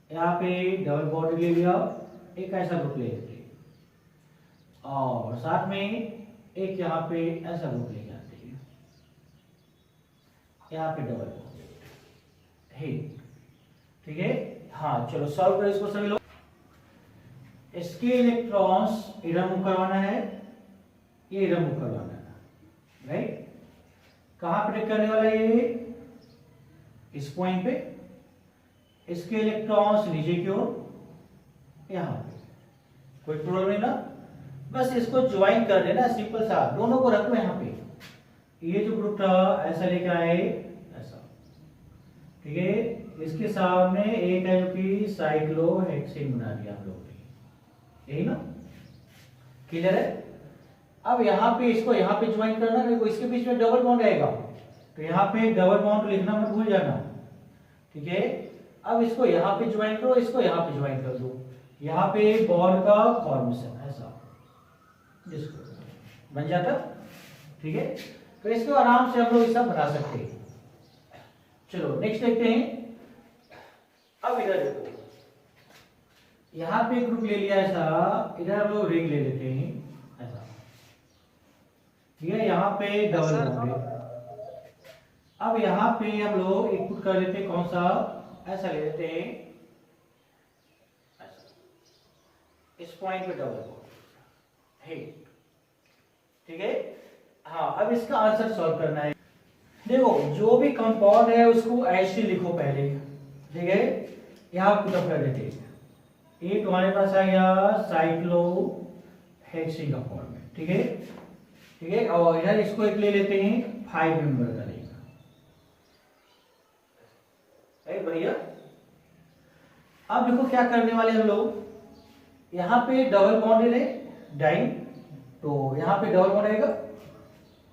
यहाँ पे डबल बॉन्ड ले लिया, एक ऐसा ग्रुप ले लेते और साथ में एक यहाँ पे ऐसा ग्रुप ले जाते हैं, यहाँ पे डबल बॉन्ड है, ठीक है। हाँ चलो सॉल्व करो इसको सभी लोग। इसके इलेक्ट्रॉन्स इधर मूव करवाना है, ये इधर मूव करवाना है, राइट। कहां पे अटैक करने वाला है ये? इस पॉइंट पे। इसके इलेक्ट्रॉन्स नीचे की ओर, यहां पे। कोई प्रॉब्लम नहीं ना, बस इसको ज्वाइन कर देना, सिंपल सा। दोनों को रखो यहाँ पे, ये जो ग्रुप था ऐसा लेके आए ऐसा, ठीक है। इसके सामने एक है जो कि साइक्लोहेक्सीन बना दिया हम लोगों ने, यही ना, क्लियर है। अब यहाँ पे इसको यहाँ पे ज्वाइन करना, देखो इसके बीच में डबल बॉन्ड आएगा, तो यहाँ पे डबल बॉन्ड लिखना मत भूल जाना, ठीक है। अब इसको यहाँ पे ज्वाइन करो, इसको यहाँ पे ज्वाइन कर दो, यहाँ पे बॉन्ड का फॉर्मेशन ऐसा जिसको बन जाता, ठीक है। तो इसको आराम से हम लोग ऐसा बना सकते हैं। चलो नेक्स्ट देखते हैं। अब इधर देखो, यहाँ पे ग्रुप ले लिया ऐसा, इधर हम लोग रिंग ले लेते हैं ऐसा, ठीक है। यहाँ पे डबल बॉन्ड है। अब यहाँ पे हम लोग एक पुट कर लेते हैं, कौन सा? ऐसा ले लेते हैं ऐसा, इस पॉइंट पे डबल बॉन्ड है, ठीक है। हाँ अब इसका आंसर सॉल्व करना है। देखो जो भी कंपाउंड है उसको ऐसे लिखो पहले, ठीक है। यहाँ पुट अप कर देते हैं, ये तुम्हारे पास आ गया साइक्लोहेक्सीन का फॉर्मेट, ठीक है, ठीक है। और इधर इसको एक ले लेते हैं 5 मेंबर का लेगा, राइट, बढ़िया। अब देखो क्या करने वाले हम लोग, यहाँ पे डबल बॉन्ड है डाइन, तो यहाँ पे डबल बॉन्ड आएगा,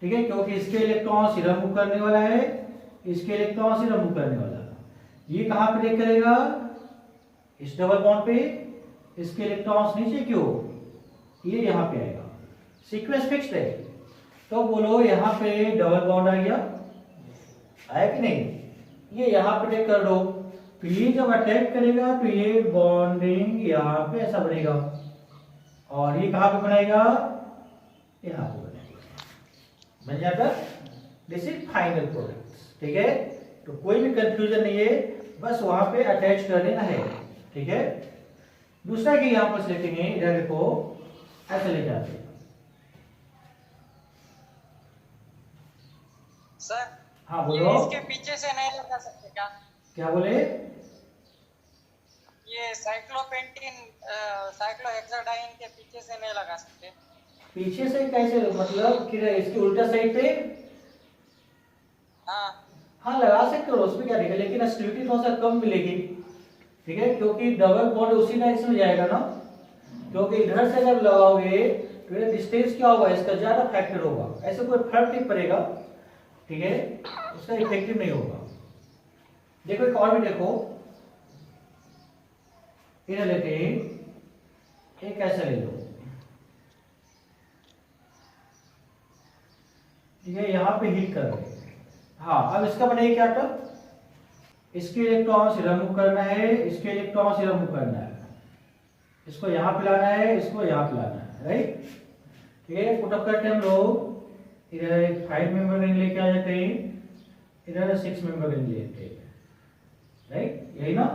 ठीक है, क्योंकि इसके इलेक्ट्रॉन्स इधर मूव करने वाला है, इसके इलेक्ट्रॉन्स इधर मूव करने वाला है। ये कहां पे अटैक करेगा? इस डबल बॉन्ड पे। इसके इलेक्ट्रॉन्स नीचे क्यों? ये यहाँ पे आएगा, सीक्वेंस फिक्स्ड है। तो बोलो यहाँ पे डबल बॉन्ड आ गया, आया कि नहीं? ये यहाँ पे अटैक कर दो, तो ये जब अटैक करेगा तो ये बॉन्डिंग यहाँ पे ऐसा बनेगा, और ये कहां पे बनाएगा? यहाँ पे बनेगा, बन जाता। दिस इज फाइनल प्रोडक्ट, ठीक है। तो कोई भी कंफ्यूजन नहीं है, बस वहां पे अटैच कर देना है, ठीक है। दूसरा की यहां पर लेते हैं, इधर देखो ऐसे ले जाते हैं सर। हाँ बोलो। ये इसके पीछे से नहीं लगा सकते क्या? क्या बोले? ये साइक्लोपेंटीन साइक्लोहेक्साडाइन के पीछे से नहीं लगा सकते? पीछे से कैसे, मतलब कि इसकी उल्टा साइड पे? हाँ लगा सकते हो, उसमें क्या दिक्कत, लेकिन स्टेबिलिटी थोड़ा सा कम मिलेगी, ठीक है, क्योंकि डबल बॉन्ड उसी डायरेक्शन में जाएगा ना, क्योंकि इधर से जब लगाओगे तो ये डिस्टेंस क्या होगा, इसका ज्यादा फैक्टर होगा। ऐसे कोई फर्क नहीं पड़ेगा, ठीक है, उसका इफेक्टिव नहीं होगा। देखो एक और भी देखो, इधर लेते हैं, एक ऐसा ले लो, ठीक है, यहाँ पे हीट कर रहे हैं। हाँ, अब इसका बनेगा क्या टर्म, इसके इलेक्ट्रॉन से रिमूव करना है, इसके इलेक्ट्रॉन से रिमूव करना है, इसको यहाँ पे लाना है, इसको यहाँ पे लाना है, राइट। ठीक है, पुटअप करते हैं हम लोग, इधर एक 5 मेंबर रिंग लेके आ जाते हैं, इधर 6 मेंबर रिंग लेते हैं, राइट, यही ना।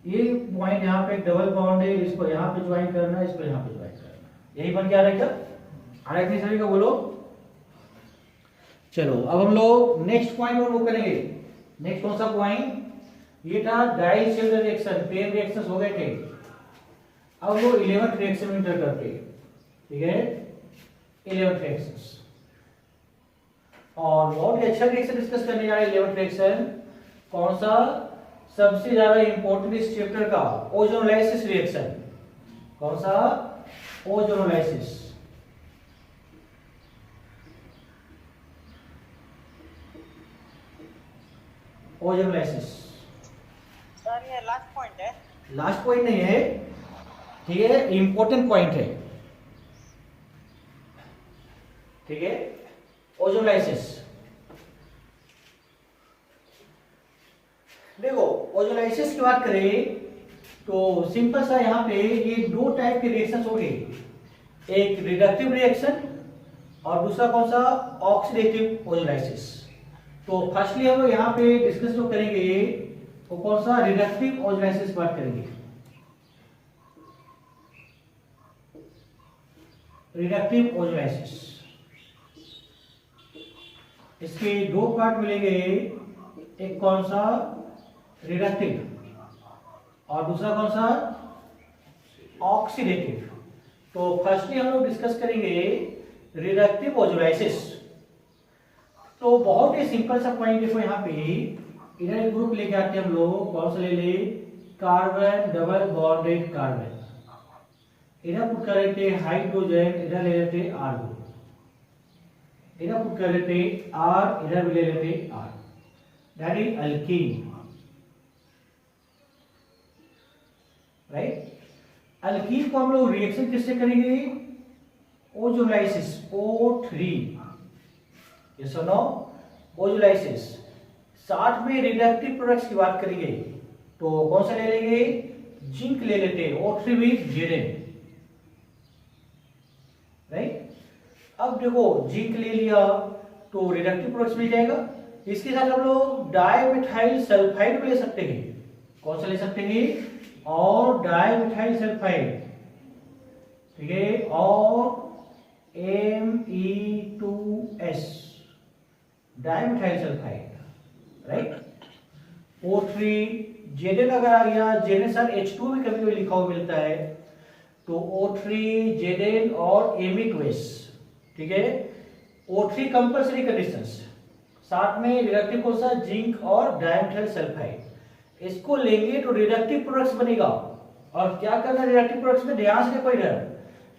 ये पॉइंट यहाँ पे एक डबल बॉन्ड है, इसको यहाँ पे ज्वाइन करना है, इसको यहाँ पे ज्वाइन करना है, यही बन के आ रहा है क्या, आ रहा है कि सभी का बोलो। चलो अब हम लोग नेक्स्ट पॉइंट पर मूव करेंगे। नेक्स्ट कौन सा पॉइंट, ये था डाई शेल रिएक्शन, पेन रिएक्शंस हो गए थे, अब वो 11th रिएक्शन में इंटर करते हैं, ठीक है, 11th रिएक्शंस। और बहुत ही अच्छा रिएक्शन डिस्कस करने जा रहे हैं 11th रिएक्शन, कौन सा, सबसे ज्यादा इंपॉर्टेंट इस चैप्टर का ओजोनोलाइसिस रिएक्शन। कौन सा, ओजोनोलाइसिस। ओजोनोलाइसिस सर ये लास्ट पॉइंट है। लास्ट पॉइंट नहीं है, ठीक है, इंपॉर्टेंट पॉइंट है, ठीक है, ओजोनोलाइसिस। देखो ओजोनोलाइसिस की बात करें तो सिंपल सा यहाँ पे ये दो टाइप के रिएक्शंस हो गए, एक रिडक्टिव रिएक्शन और दूसरा कौन सा, ऑक्सीडेटिव ओजोनोलाइसिस। तो फर्स्टली हम लोग यहाँ पे डिस्कस जो करेंगे वो कौन सा, रिडक्टिव ओजोनोलाइसिस बात करेंगे। रिडक्टिव ओजोनोलाइसिस, इसके दो पार्ट मिलेंगे, एक कौन सा, रिडक्टिव और दूसरा कौन सा, ऑक्सीडेटिव। तो फर्स्टली हम लोग डिस्कस करेंगे रिडक्टिव ओजोनोलाइसिस। तो बहुत ही सिंपल सा पॉइंट देखो, यहाँ पे इधर एक ग्रुप लेके आते हैं हम लोग, कौन सा ले ले, कार्बन डबल बॉन्डेड कार्बन, इधर पुट कर लेते हाइड्रोजन, इधर ले लेते आर ग्रुप, इधर पुट कर लेते आर, इधर भी ले लेते R, that is alkene, right. Alkene को हम लोग रिएक्शन किससे करेंगे, ओजोनोलाइसिस, O3, ये सुनो, ओजोनोलाइसिस। साथ में रिडक्टिव प्रोडक्ट्स की बात करेंगे तो कौन सा ले लेंगे, जिंक ले लेते हैं, O3 विद Zn, राइट। अब देखो जिंक ले लिया तो रिडक्टिव प्रोडक्ट्स मिल जाएगा, इसके साथ हम लोग डाइमेथाइल सल्फाइड भी ले सकते हैं, कौन सा ले सकते हैं, और डाइमेथाइल सल्फाइड, ठीक है, और Me2S, dimethyl sulphide, right. O3 Zn अगर आ गया, Zn सर H2 भी कभी कभी लिखा हुआ मिलता है, तो O3 Zn और Me2S, ठीक है। O3 कंपल्सरी कंडीशंस, साथ में रिडक्टिव कौन सा, जिंक और डाइमेथाइल सल्फाइड, इसको लेंगे तो रिडक्टिव प्रोडक्ट्स बनेगा। और क्या करना है रिडक्टिव प्रोडक्ट्स में, ध्यान से देखो इधर,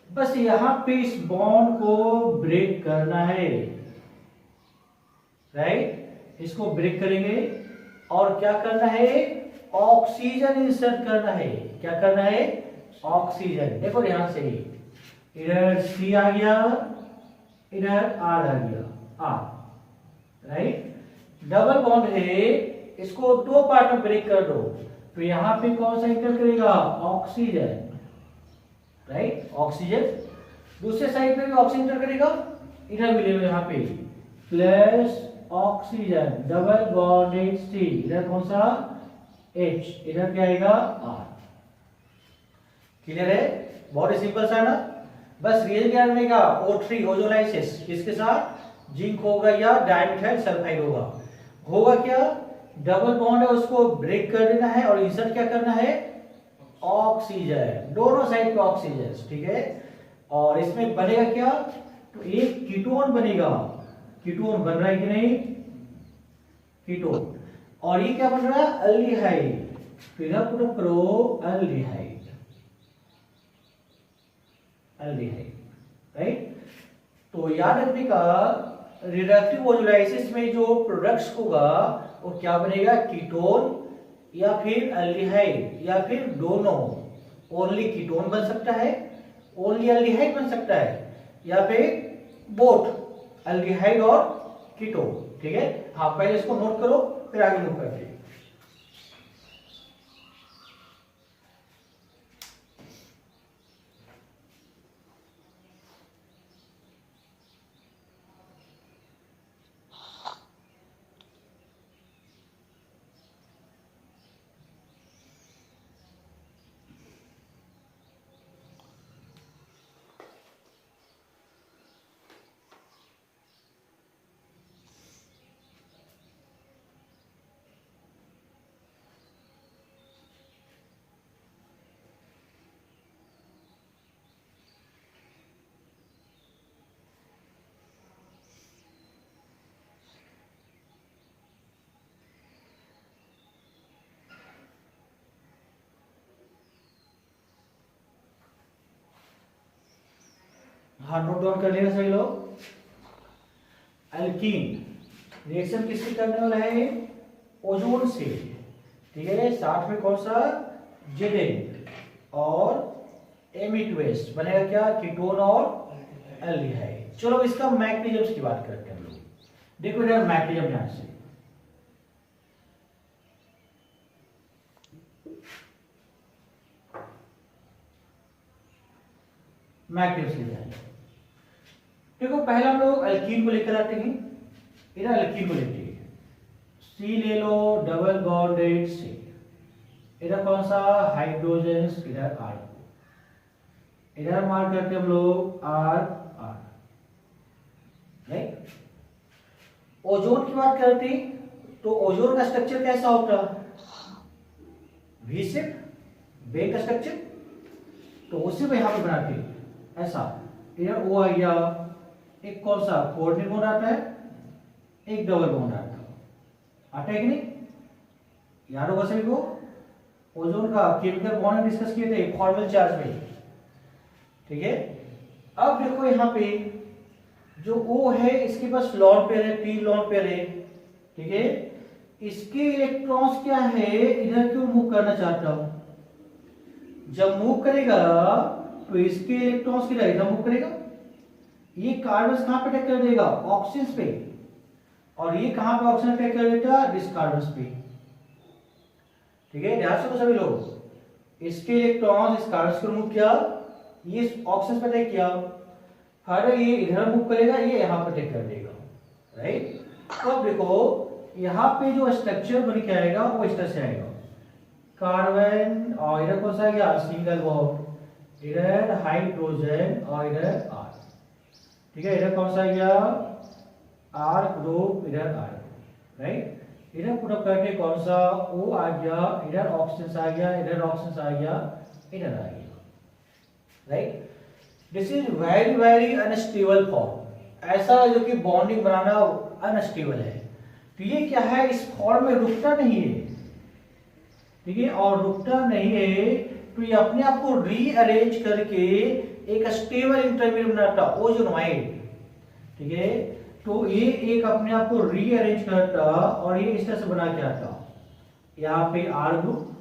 बस यहाँ पे इस बॉन्ड को ब्रेक करना है, राइट, इसको ब्रेक करेंगे और क्या करना है, ऑक्सीजन इंसर्ट करना है, क्या करना है, ऑक्सीजन। देखो ध्यान से, इधर C आ गया, इधर R आ गया, R, राइट, डबल बॉन्ड है, इसको दो पार्ट में ब्रेक कर दो, तो यहां पे कौन सा इंटर करेगा, ऑक्सीजन, राइट, ऑक्सीजन। दूसरे साइड पे भी ऑक्सीजन इंटर करेगा, इधर मिलेगा यहाँ पे plus oxygen, double bonded C, इधर कौन सा, H, इधर क्या आएगा, R। क्लियर है, बहुत ही सिंपल सा ना, बस रिएक्शन क्या बनेगा, O3 ओजोनोलाइसिस, किसके साथ, जिंक होगा या डाइमेथाइल सल्फाइड होगा, होगा क्या, डबल बॉन्ड है उसको ब्रेक कर देना है और इंसर्ट क्या करना है, ऑक्सीजन, दोनों साइड पे ऑक्सीजन, ठीक है। और इसमें बनेगा क्या, तो एक कीटोन बनेगा, कीटोन बन रहा है कि नहीं, कीटोन, और ये क्या बन रहा है, अल्डिहाइड, फिर पुट करो अल्डिहाइड, अल्डिहाइड, राइट। तो याद रखने का रिडक्टिव ओजोलाइसिस में जो प्रोडक्ट्स होगा वो क्या बनेगा, कीटोन या फिर एल्डिहाइड या फिर दोनों। ओनली कीटोन बन सकता है, ओनली एल्डिहाइड बन सकता है, या फिर बोथ एल्डिहाइड और कीटोन। ठीक है, हाँ पहले इसको नोट करो फिर आगे मूव करते हैं। हाँ नोट डाउन कर लेना सभी लोग। एल्कीन रिएक्शन किससे करने वाला है, ओजोन से। ठीक है, साथ में कौन सा, जेडेन और एमिट वेस्ट बनेगा क्या, कीटोन और एल्डिहाइड। चलो इसका मैग्नीशियम की बात करते हैं हम लोग। देखो इधर मैग्नीशियम ध्यान से, मैग्नीशियम से ध्यान। देखो पहला हम लोग अल्कीन को लेकर आते हैं, इधर अल्कीन को लेते हैं, सी ले लो, डबल बॉन्डेड सी, इधर कौन सा, हाइड्रोजन, इधर आर, इधर मार्क करते हम लोग आर आर। राइट, ओजोन की बात करते तो ओजोन का स्ट्रक्चर कैसा होता, वी शेप, बेल का स्ट्रक्चर, तो उसी को यहां पे बनाते ऐसा। इधर ओ आ गया, एक कौन सा कोऑर्डिनेट बॉन्ड आता है, एक डबल बॉन्ड आता है कि नहीं, याद होगा सभी को। ओजोन का केमिकल बॉन्ड डिस्कस किए थे फॉर्मल चार्ज में। ठीक है, अब देखो यहाँ पे जो O है इसके पास लॉन पेयर है, 3 लॉन पेयर है। ठीक है, इसके इलेक्ट्रॉन्स क्या है, इधर क्यों मूव करना चाहता हूं, जब मूव करेगा तो इसके इलेक्ट्रॉन्स किधर, इधर मूव करेगा। ये कार्बन कहां पे अटैक कर देगा, ऑक्सीजन पे, और ये कहां पे ऑक्सीजन अटैक कर देता, डिस कार्बन पे। ठीक है, ध्यान से सभी लोग, इसके इलेक्ट्रॉन्स इस कार्बन को मूव किया, ये ऑक्सीजन पे अटैक किया, फिर ये इधर मूव करेगा, ये यहां पे अटैक कर देगा। राइट, तो अब देखो यहां पे जो स्ट्रक्चर बन के आएगा वो इस तरह से आएगा, कार्बन और इधर कौन सा आ गया, सिंगल बॉन्ड, इधर हाइड्रोजन और इधर आर। ठीक है, इधर कौन सा आ गया, आर ग्रुप, इधर आर। राइट, इधर पुट अप करके कौन सा, ओ आ गया, इधर ऑक्सीजन आ गया, इधर ऑक्सीजन आ गया, इधर आ गया। Right, this is very very unstable form, ऐसा जो कि बॉन्डिंग बनाना अनस्टेबल है। तो ये क्या है, इस फॉर्म में रुकता नहीं है। ठीक है, और रुकता नहीं है तो ये अपने आप को रीअरेंज करके एक स्टेबल इंटरमीडिएट बनाता, ओजोनोइड। ठीक है, तो ये एक अपने आप को रीअरेंज करता और ये इस तरह से बना के आता, यहाँ पे आर ग्रुप,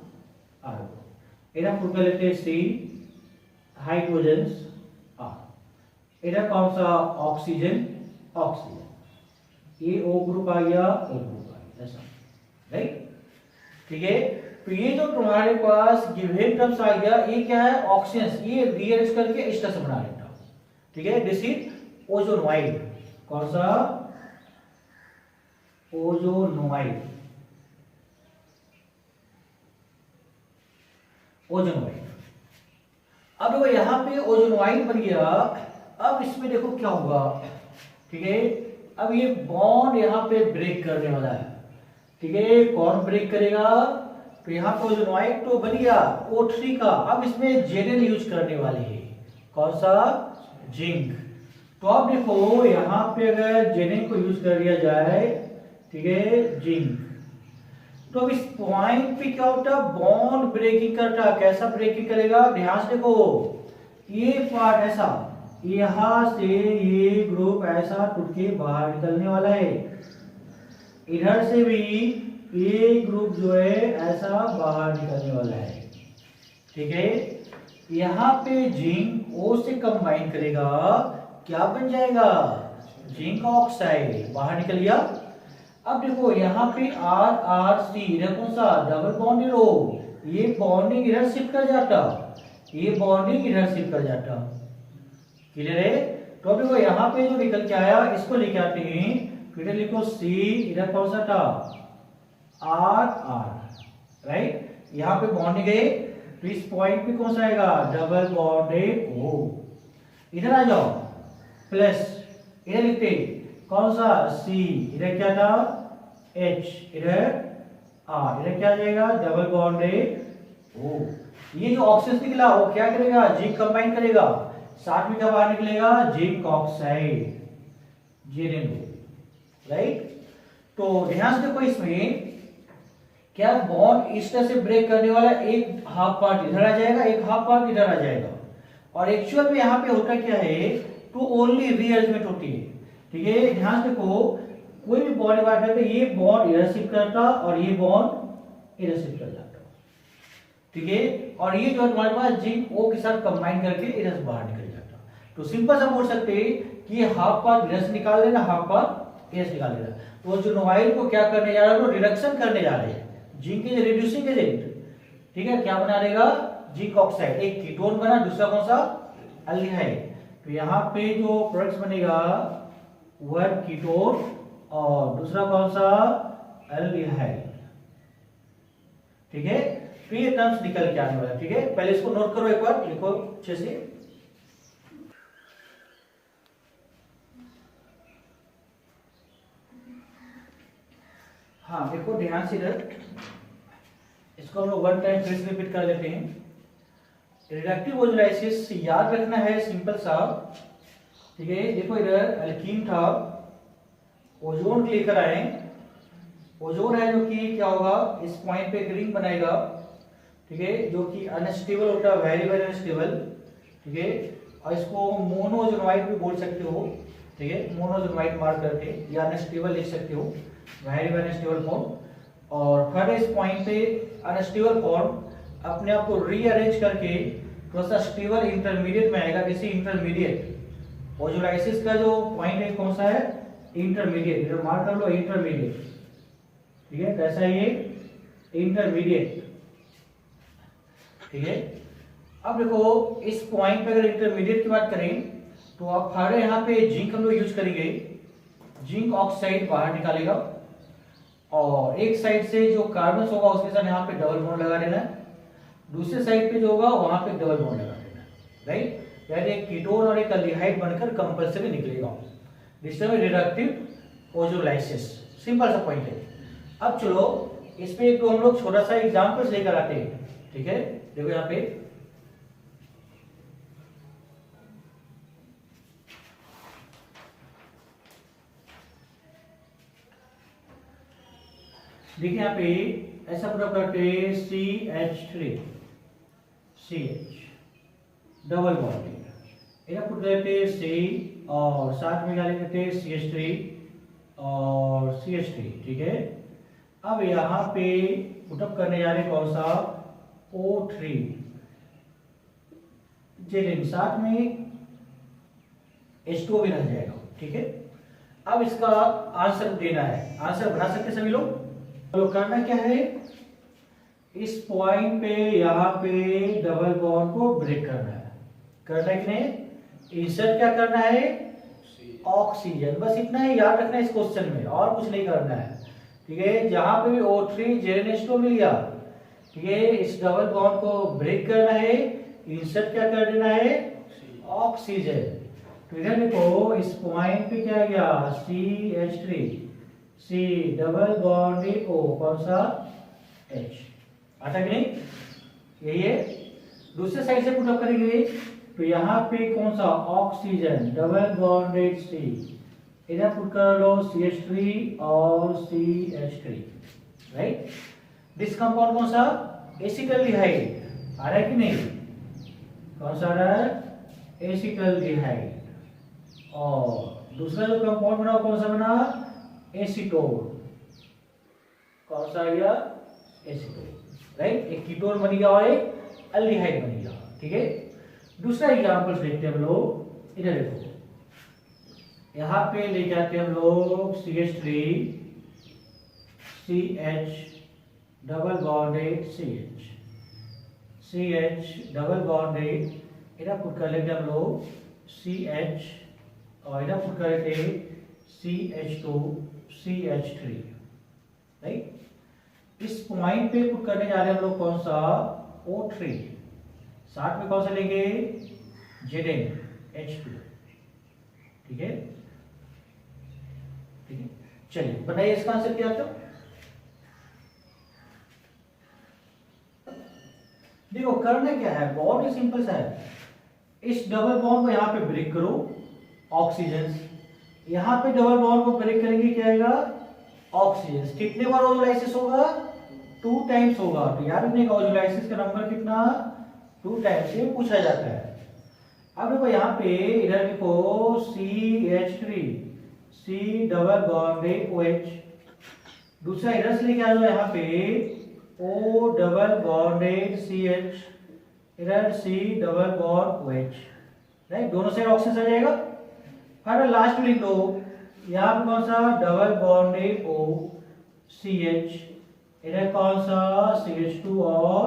आर ग्रुप, इधर पुट कर लेते हैं सी, हाइड्रोजन, आर, इधर कौन सा, ऑक्सीजन, ऑक्सीजन, ये ओ ग्रुप आ गया, ओ ग्रुप आ गया, ऐसा। राइट, ठीक है, तो ये जो तुम्हारे पास गिवन टर्म्स आ गया, ये क्या है, ऑक्सीजन, ये रीअरेंज करके इस तरह से बना लेता। ठीक है, दिस इज ओजोनोइड, कौन सा, ओजोनोइड, ओजोनोइड। अब देखो यहाँ पे ओजोनोइड बन गया, अब इसमें देखो क्या होगा। ठीक है, अब ये बॉन्ड यहाँ पे ब्रेक करने वाला है। ठीक है, कौन ब्रेक करेगा, तो यहाँ पे ओजोनोइड तो बन गया O3 का, अब इसमें जेडेन यूज करने वाले हैं, कौन सा, जिंक। तो अब देखो यहाँ पे अगर जेडेन को यूज कर दिया जाए, ठीक है, जिंक, तो अब इस पॉइंट पे क्या होता, बॉन्ड ब्रेकिंग करता, कैसा ब्रेकिंग करेगा, ध्यान से देखो, ये पार्ट ऐसा, यहां से ये ग्रुप ऐसा टूट के बाहर निकलने वाला है, इधर से भी ये ग्रुप जो है ऐसा बाहर निकलने वाला है। ठीक है, यहाँ पे जिंक ओ से कंबाइन करेगा, क्या बन जाएगा, जिंक ऑक्साइड, बाहर निकल गया। अब देखो यहाँ पे आर आर सी, इधर कौन सा डबल बॉन्डेड ओ, ये बॉन्डिंग इधर शिफ्ट कर जाता, ये बॉन्डिंग इधर शिफ्ट कर जाता। क्लियर है? तो देखो यहाँ पे जो निकल के आया इसको लेके आते हैं, फिर लिखो सी, इधर कौन सा था आर आर, राइट। यहाँ पे बॉन्ड गए तो इस पॉइंट पे कौन सा आएगा, डबल बॉन्डेड ओ। इधर आ जाओ, प्लस इधर लिखते कौन सा सी, इधर क्या था एच, इधर आर, इधर क्या आ जाएगा डबल बॉन्डेड ओ। ये जो ऑक्सीजन निकला वो क्या करेगा, जिंक कंबाइन करेगा, साथ में क्या बाहर निकलेगा, जिंक ऑक्साइड, JnO, राइट। तो ध्यान से देखो इसमें क्या बॉन्ड इस तरह से ब्रेक करने वाला, एक हाफ पार्ट इधर आ जाएगा, एक हाफ पार्ट इधर आ जाएगा, और एक्चुअल में यहाँ पे होता क्या है, टू ओनली रीअरेंजमेंट होती है। ठीक है, ध्यान से देखो कोई भी बॉन्ड बात करते ये बॉन्ड इधर शिफ्ट करता और ये बॉन्ड इधर शिफ्ट कर जाता। ठीक है, और ये जो हमारे पास जिंक ओ के साथ कंबाइन करके इधर से बाहर निकल जाता। तो सिंपल सा बोल सकते हैं कि ये हाफ पार्ट इधर से निकाल लेना, हाफ पार्ट इधर से निकाल लेना। तो जो नोवाइल को क्या करने जा रहा है, वो रिडक्शन करने जा रहे हैं, जिंक इज रिड्यूसिंग एजेंट। ठीक है, क्या बना देगा, जिंक ऑक्साइड, एक कीटोन बना, दूसरा कौन सा एल्डिहाइड। तो यहाँ पे जो प्रोडक्ट्स बनेगा वन कीटोन और दूसरा कौन सा एल्डिहाइड। ठीक है, तो ये टर्म्स निकल के आने वाला है। ठीक है, पहले इसको नोट करो, एक बार लिखो अच्छे से। हाँ देखो ध्यान से, इधर इसको हम लोग वन टाइम फिर से रिपीट कर लेते हैं। रिडक्टिव ओजोलाइसिस याद रखना है सिंपल सा। ठीक है, देखो इधर एल्कीन था, ओजोन को लेकर आए, ओजोन है जो कि क्या होगा, इस पॉइंट पे एक रिंग बनाएगा। ठीक है, जो कि अनस्टेबल होता है, वेरी वेरी अनस्टेबल। ठीक है, और इसको मोनोजोनाइड भी बोल सकते हो। ठीक है, मोनोजोनाइड मार्क करके, या अनस्टेबल लिख सकते हो, वेरी वेरी अनस्टेबल फॉर्म। और फिर इस पॉइंट पे अनस्टेबल फॉर्म अपने आप को रीअरेंज करके थोड़ा सा स्टेबल इंटरमीडिएट में आएगा। जैसे इंटरमीडिएट ओजोलाइसिस का जो पॉइंट है कौन सा है, इंटरमीडिएट, इधर मार्क कर लो इंटरमीडिएट। ठीक है, कैसा है ये, इंटरमीडिएट। ठीक है, अब देखो इस पॉइंट पे अगर इंटरमीडिएट की बात करें तो आप फाड़े यहाँ पे जिंक हम लोग यूज करेंगे, जिंक ऑक्साइड बाहर निकालेगा, और एक साइड से जो कार्बन होगा उसके साथ यहाँ पे डबल बॉन्ड लगा देना है, दूसरे साइड पे जो होगा वहां पे डबल बॉन्ड लगा देना है, राइट। यानी एक कीटोन और एक एल्डिहाइड बनकर कंपल्सरी निकलेगा। दिस इज रिडक्टिव ओजोलाइसिस, सिंपल सा पॉइंट है। अब चलो इस पे एक तो हम लोग छोटा सा एग्जांपल्स लेकर आते हैं। ठीक है, देखो यहाँ पे देखिए, यहाँ पे ऐसा प्रोडक्ट करते हैं CH3 CH डबल बॉन्ड, इधर पुट करते हैं C और साथ में क्या लिखते हैं CH3 और CH3। ठीक है, अब यहाँ पे पुटअप करने जा रहे हैं कौन सा, O3 जेलिन, साथ में H2 भी रह जाएगा। ठीक है, अब इसका आंसर देना है, आंसर बना सकते सभी लोग। तो करना क्या है, इस पॉइंट पे यहाँ पे डबल बॉन्ड को ब्रेक करना है, करना है कि नहीं, इंसर्ट क्या करना है, ऑक्सीजन, बस इतना ही याद रखना है इस क्वेश्चन में, और कुछ नहीं करना है। ठीक है, जहां पे भी O3 JnH2 मिल गया, ठीक है, इस डबल बॉन्ड को ब्रेक करना है, इंसर्ट क्या कर देना है, ऑक्सीजन। तो इधर देखो इस पॉइंट पे क्या गया, CH3 C double bond O, कौन सा H, आता कि नहीं, यही है। दूसरे साइड से पुटअप करेंगे तो यहाँ पे कौन सा, ऑक्सीजन डबल बॉन्डेड C, इधर पुट कर लो CH3 और CH3, राइट। दिस कंपाउंड कौन सा, एसिटाल्डिहाइड, आ रहा है कि नहीं, कौन सा आ रहा है, एसिटल्डिहाइड, और दूसरा जो कंपाउंड बना कौन सा बना, एसीटोन। कौन सा आ गया, एसीटोन, राइट। एक कीटोन बन गया और एक अल्डिहाइड बन गया, ठीक है। दूसरा एग्जांपल देखते हैं हम लोग, इधर देखो, यहाँ पे लेके आते हैं हम लोग CH3 CH double bonded CH double bonded, इधर पुट कर लेते हैं हम लोग CH, और इधर पुट कर लेते हैं CH2 CH3, राइट। इस पॉइंट पे पुट करने जा रहे हैं हम लोग कौन सा, O3, साथ में कौन सा लेंगे, ZnH2, ठीक है, ठीक है। चलिए बताइए इसका आंसर क्या था। देखो करना क्या है, बहुत ही सिंपल सा है। इस डबल बॉन्ड को यहाँ पे ब्रेक करो, ऑक्सीजन, यहाँ पे डबल बॉन्ड को ब्रेक करेंगे, क्या आएगा, ऑक्सीजन। कितने बार ऑक्सीलाइसिस होगा, 2 टाइम्स होगा। तो याद रखिएगा ऑक्सीलाइसिस का नंबर कितना, 2 टाइम्स से पूछा जाता है। अब देखो यहाँ पे इधर देखो CH3 C double bonded OH, दूसरा इधर से लेके आ जाओ यहाँ पे O डबल बॉन्डेड CH, इधर C double bond OH, right. दोनों साइड ऑक्सीजन आ जाएगा। फिर लास्ट में लिख दो, यहाँ पे कौन सा, डबल बॉन्डेड O CH, इधर कौन सा, CH2 और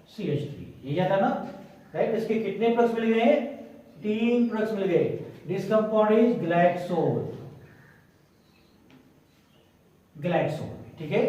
CH3, ये क्या था ना, राइट। इसके कितने प्रोडक्ट्स मिल गए, 3 प्रोडक्ट्स मिल गए। दिस कंपाउंड इज ग्लाइकोल, ठीक है।